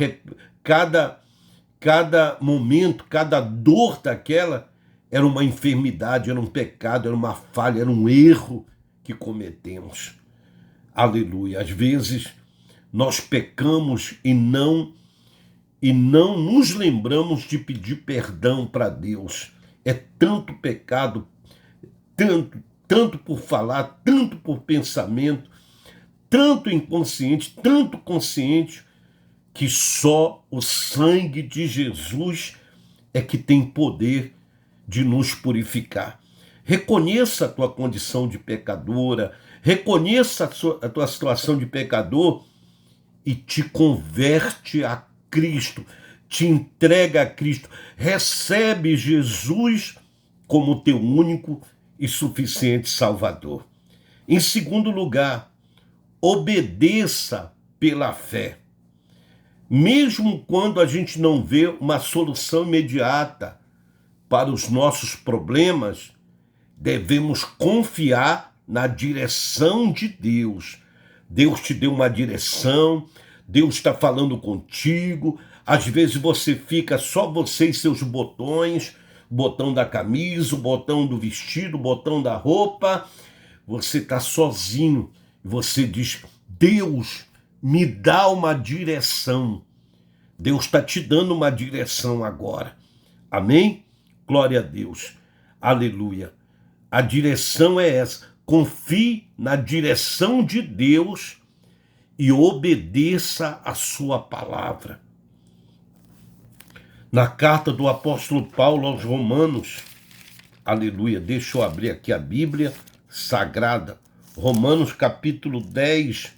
cada momento, cada dor daquela era uma enfermidade, era um pecado, era uma falha, era um erro que cometemos. Aleluia. Às vezes nós pecamos e não nos lembramos de pedir perdão para Deus. É tanto pecado, tanto por falar, tanto por pensamento, tanto inconsciente, tanto consciente, que só o sangue de Jesus é que tem poder de nos purificar. Reconheça a tua condição de pecadora, reconheça a tua situação de pecador e te converte a Cristo, te entrega a Cristo, recebe Jesus como teu único e suficiente Salvador. Em segundo lugar, obedeça pela fé. Mesmo quando a gente não vê uma solução imediata para os nossos problemas, devemos confiar na direção de Deus. Deus te deu uma direção, Deus está falando contigo. Às vezes você fica só você e seus botões, botão da camisa, o botão do vestido, o botão da roupa. Você está sozinho. Você diz, Deus, me dá uma direção. Deus está te dando uma direção agora. Amém? Glória a Deus. Aleluia. A direção é essa. Confie na direção de Deus e obedeça a sua palavra. Na carta do apóstolo Paulo aos Romanos, aleluia, deixa eu abrir aqui a Bíblia Sagrada, Romanos capítulo 10,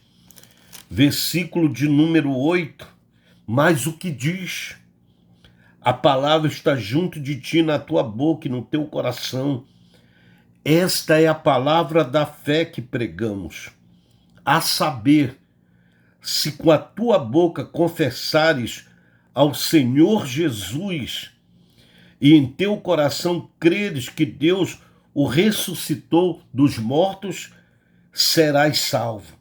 versículo de número 8, mas o que diz? A palavra está junto de ti, na tua boca e no teu coração. Esta é a palavra da fé que pregamos, a saber, se com a tua boca confessares ao Senhor Jesus e em teu coração creres que Deus o ressuscitou dos mortos, serás salvo.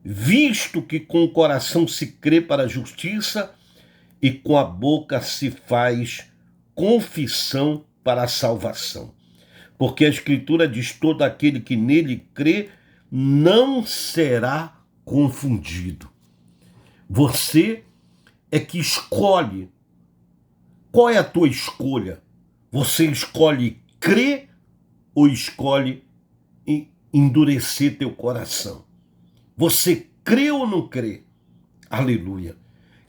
Visto que com o coração se crê para a justiça e com a boca se faz confissão para a salvação. Porque a Escritura diz, todo aquele que nele crê não será confundido. Você é que escolhe. Qual é a tua escolha? Você escolhe crer ou escolhe endurecer teu coração? Você crê ou não crê? Aleluia.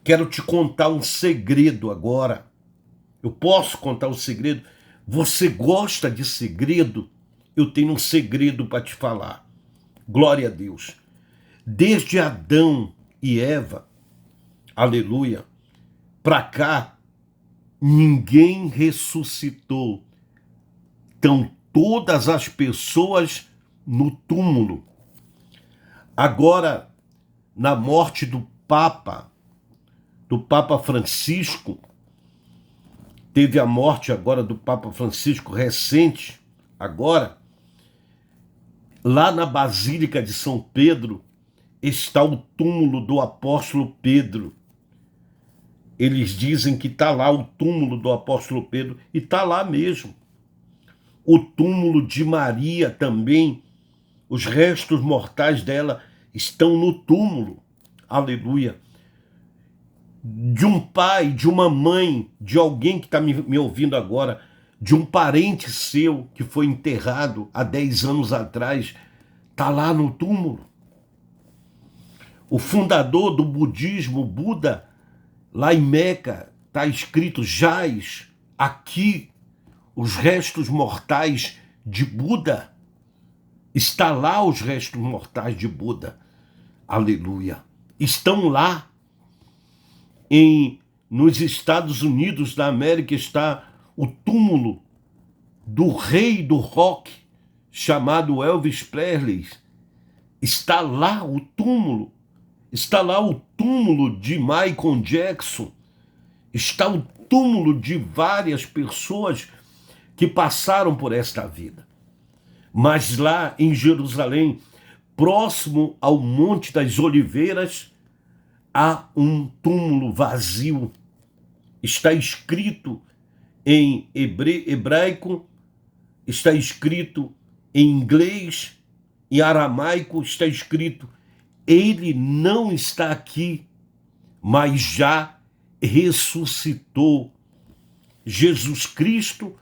Quero te contar um segredo agora. Eu posso contar um segredo? Você gosta de segredo? Eu tenho um segredo para te falar. Glória a Deus. Desde Adão e Eva, aleluia, para cá, ninguém ressuscitou. Estão todas as pessoas no túmulo. Agora, na morte do Papa Francisco, teve a morte agora do Papa Francisco recente, agora, lá na Basílica de São Pedro, está o túmulo do apóstolo Pedro. Eles dizem que está lá o túmulo do apóstolo Pedro, e está lá mesmo. O túmulo de Maria também, os restos mortais dela estão no túmulo. Aleluia. De um pai, de uma mãe, de alguém que está me ouvindo agora, de um parente seu que foi enterrado há 10 anos atrás, está lá no túmulo. O fundador do budismo, Buda, lá em Meca, está escrito, jaz aqui os restos mortais de Buda. Está lá os restos mortais de Buda. Aleluia. Estão lá. Nos Estados Unidos da América está o túmulo do rei do rock, chamado Elvis Presley. Está lá o túmulo. Está lá o túmulo de Michael Jackson. Está o túmulo de várias pessoas que passaram por esta vida. Mas lá em Jerusalém, próximo ao Monte das Oliveiras, há um túmulo vazio. Está escrito em hebraico, está escrito em inglês, em aramaico, está escrito, ele não está aqui, mas já ressuscitou. Jesus Cristo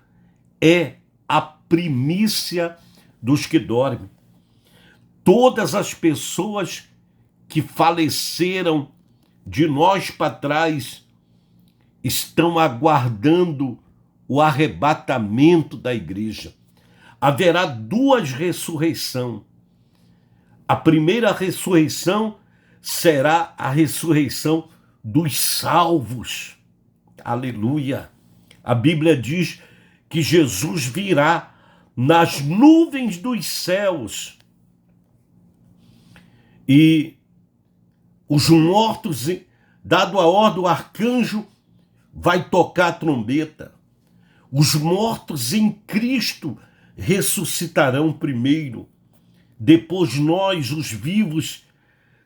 é a primícia dos que dormem. Todas as pessoas que faleceram de nós para trás estão aguardando o arrebatamento da igreja. Haverá duas ressurreições. A primeira ressurreição será a ressurreição dos salvos. Aleluia! A Bíblia diz que Jesus virá nas nuvens dos céus e os mortos, dado a ordem, o arcanjo vai tocar a trombeta. Os mortos em Cristo ressuscitarão primeiro. Depois nós, os vivos,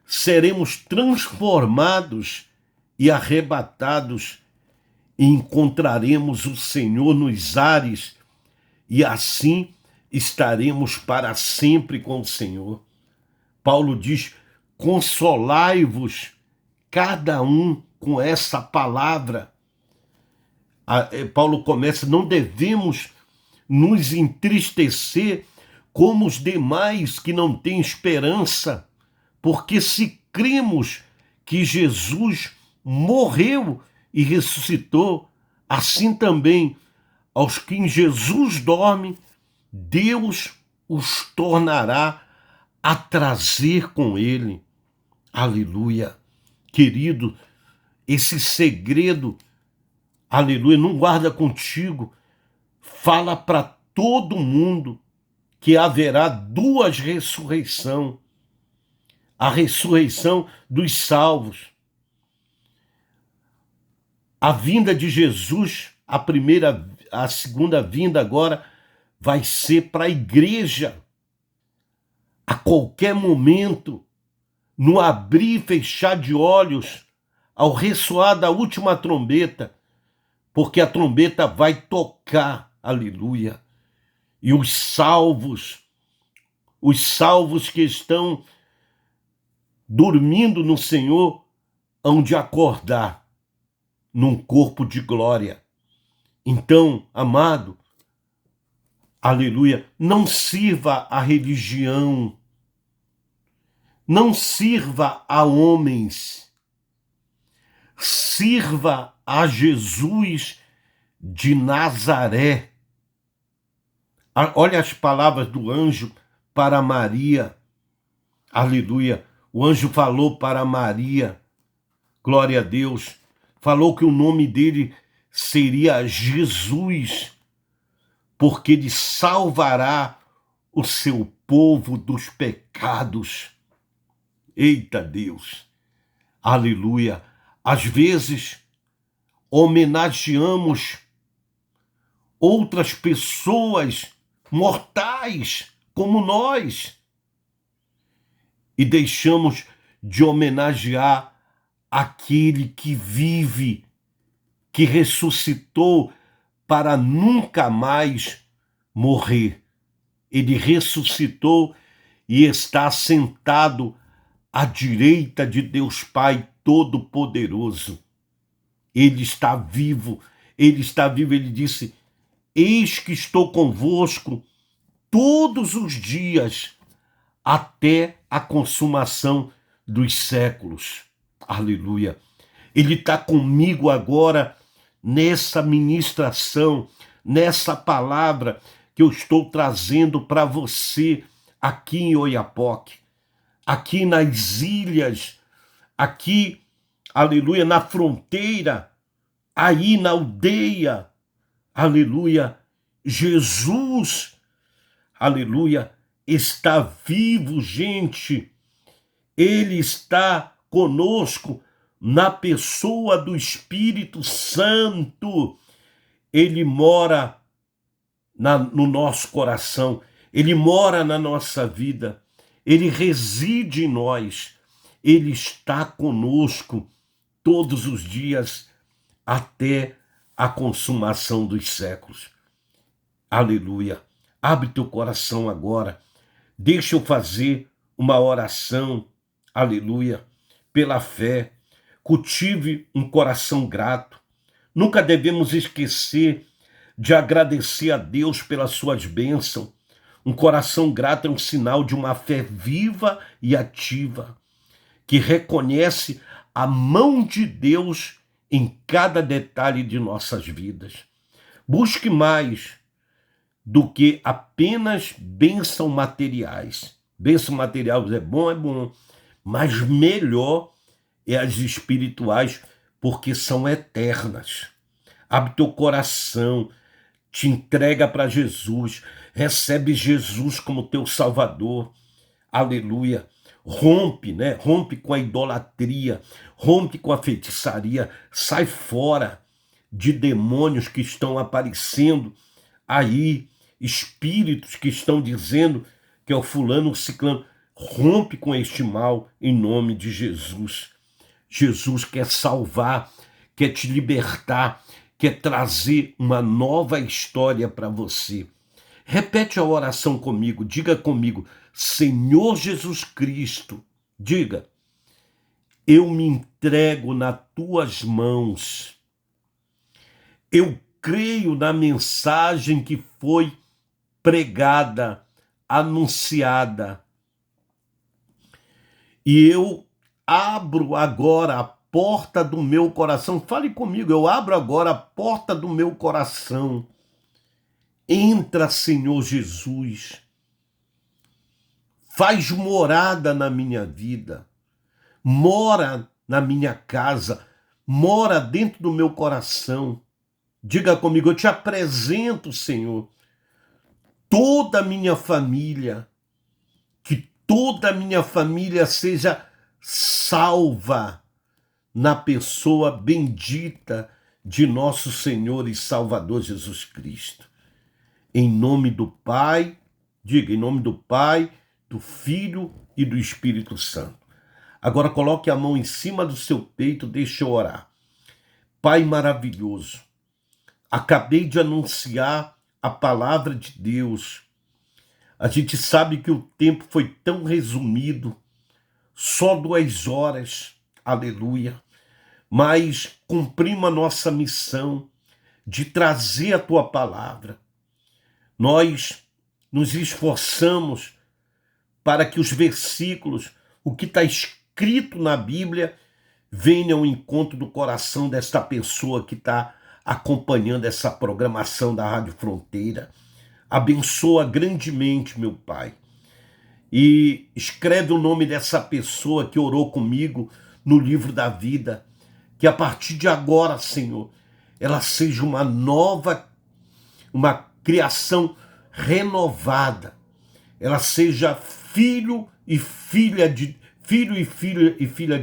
seremos transformados e arrebatados e encontraremos o Senhor nos ares e assim estaremos para sempre com o Senhor. Paulo diz: consolai-vos cada um com essa palavra. Paulo começa: não devemos nos entristecer como os demais que não têm esperança, porque se cremos que Jesus morreu e ressuscitou, assim também aos que em Jesus dormem, Deus os tornará a trazer com ele. Aleluia. Querido, esse segredo, aleluia, não guarda contigo. Fala para todo mundo que haverá duas ressurreições. A ressurreição dos salvos. A vinda de Jesus, a segunda vinda agora, vai ser para a igreja. A qualquer momento, no abrir e fechar de olhos, ao ressoar da última trombeta, porque a trombeta vai tocar, aleluia. E os salvos que estão dormindo no Senhor, hão de acordar num corpo de glória. Então, amado, aleluia, não sirva a religião, não sirva a homens, sirva a Jesus de Nazaré. Olha as palavras do anjo para Maria, aleluia. O anjo falou para Maria, glória a Deus, falou que o nome dele seria Jesus, porque ele salvará o seu povo dos pecados. Eita Deus, aleluia. Às vezes homenageamos outras pessoas mortais como nós e deixamos de homenagear aquele que vive, que ressuscitou para nunca mais morrer. Ele ressuscitou e está sentado à direita de Deus Pai Todo-Poderoso. Ele está vivo, ele disse: eis que estou convosco todos os dias, até a consumação dos séculos. Aleluia. Ele está comigo agora nessa ministração, nessa palavra que eu estou trazendo para você aqui em Oiapoque, aqui nas ilhas, aqui, aleluia, na fronteira, aí na aldeia, aleluia. Jesus, aleluia, está vivo, gente. Ele está conosco na pessoa do Espírito Santo. Ele mora no nosso coração, ele mora na nossa vida, ele reside em nós, ele está conosco todos os dias até a consumação dos séculos. Aleluia. Abre teu coração agora, deixa eu fazer uma oração, aleluia, pela fé. Cultive um coração grato. Nunca devemos esquecer de agradecer a Deus pelas suas bênçãos, Um coração grato é um sinal de uma fé viva e ativa, que reconhece a mão de Deus em cada detalhe de nossas vidas. Busque mais do que apenas bênção materiais. Bênção materiais é bom, mas melhor é as espirituais, porque são eternas. Abre teu coração, te entrega para Jesus, recebe Jesus como teu Salvador. Aleluia. Rompe, né? Rompe com a idolatria, rompe com a feitiçaria, sai fora de demônios que estão aparecendo aí, espíritos que estão dizendo que é o fulano, o ciclano. Rompe com este mal em nome de Jesus. Jesus quer salvar, quer te libertar, quer trazer uma nova história para você. Repete a oração comigo, diga comigo: Senhor Jesus Cristo, diga, eu me entrego nas tuas mãos. Eu creio na mensagem que foi pregada, anunciada. E eu abro agora a porta do meu coração. Fale comigo, eu abro agora a porta do meu coração. Entra, Senhor Jesus. Faz morada na minha vida. Mora na minha casa. Mora dentro do meu coração. Diga comigo, eu te apresento, Senhor, toda a minha família. Que toda a minha família seja salva na pessoa bendita de nosso Senhor e Salvador Jesus Cristo. Em nome do Pai, diga, em nome do Pai, do Filho e do Espírito Santo. Agora coloque a mão em cima do seu peito, deixe eu orar. Pai maravilhoso, acabei de anunciar a palavra de Deus. A gente sabe que o tempo foi tão resumido, só 2 horas, aleluia. Mas cumprimos a nossa missão de trazer a tua palavra. Nós nos esforçamos para que os versículos, o que está escrito na Bíblia, venha ao encontro do coração desta pessoa que está acompanhando essa programação da Rádio Fronteira. Abençoa grandemente, meu Pai. E escreve o nome dessa pessoa que orou comigo no livro da vida. Que a partir de agora, Senhor, ela seja uma criação renovada. Ela seja filho e filha de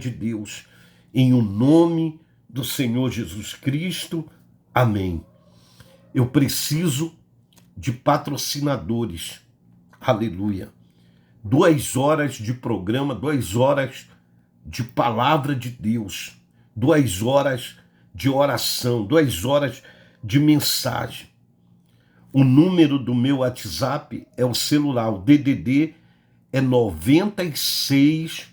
Deus. Em o nome do Senhor Jesus Cristo. Amém. Eu preciso de patrocinadores. Aleluia. 2 horas de programa, 2 horas de palavra de Deus, 2 horas de oração, 2 horas de mensagem. O número do meu WhatsApp é o celular, o DDD é 96,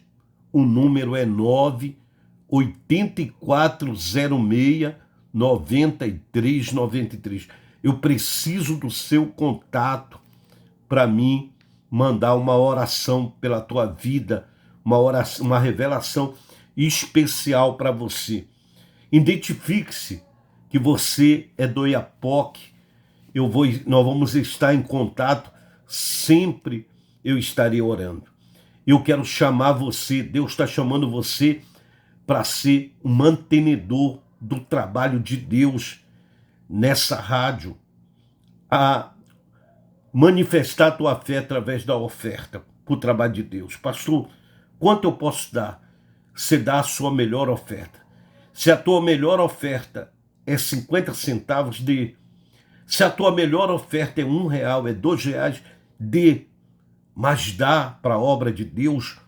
o número é 98406-9393. Eu preciso do seu contato para mim mandar uma oração pela tua vida, uma revelação especial para você. Identifique-se que você é do Iapoque. Nós vamos estar em contato, sempre eu estarei orando. Eu quero chamar você, Deus está chamando você para ser um mantenedor do trabalho de Deus nessa rádio, a manifestar a tua fé através da oferta para o trabalho de Deus. Pastor, quanto eu posso dar? Você dá a sua melhor oferta. Se a tua melhor oferta é 50 centavos, dê. Se a tua melhor oferta é R$1, é R$2, dê. Mas dá para a obra de Deus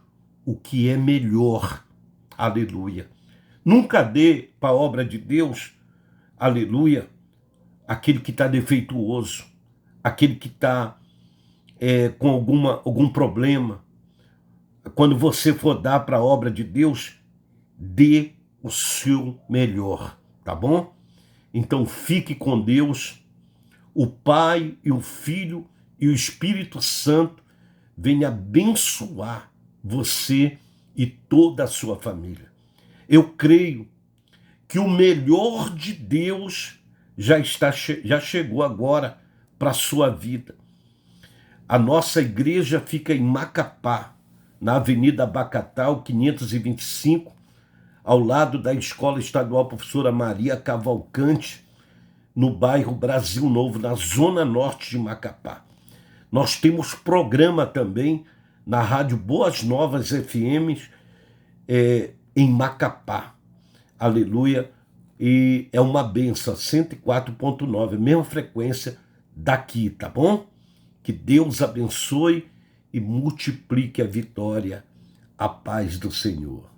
o que é melhor. Aleluia. Nunca dê para a obra de Deus, aleluia, aquele que está defeituoso, aquele que está com algum problema. Quando você for dar para a obra de Deus, dê o seu melhor, tá bom? Então fique com Deus, o Pai e o Filho e o Espírito Santo venha abençoar você e toda a sua família. Eu creio que o melhor de Deus já chegou agora para a sua vida. A nossa igreja fica em Macapá, na Avenida Abacatal, 525, ao lado da Escola Estadual Professora Maria Cavalcante, no bairro Brasil Novo, na zona norte de Macapá. Nós temos programa também na Rádio Boas Novas FM em Macapá. Aleluia. E é uma benção, 104.9, mesma frequência daqui, tá bom? Que Deus abençoe e multiplique a vitória, a paz do Senhor.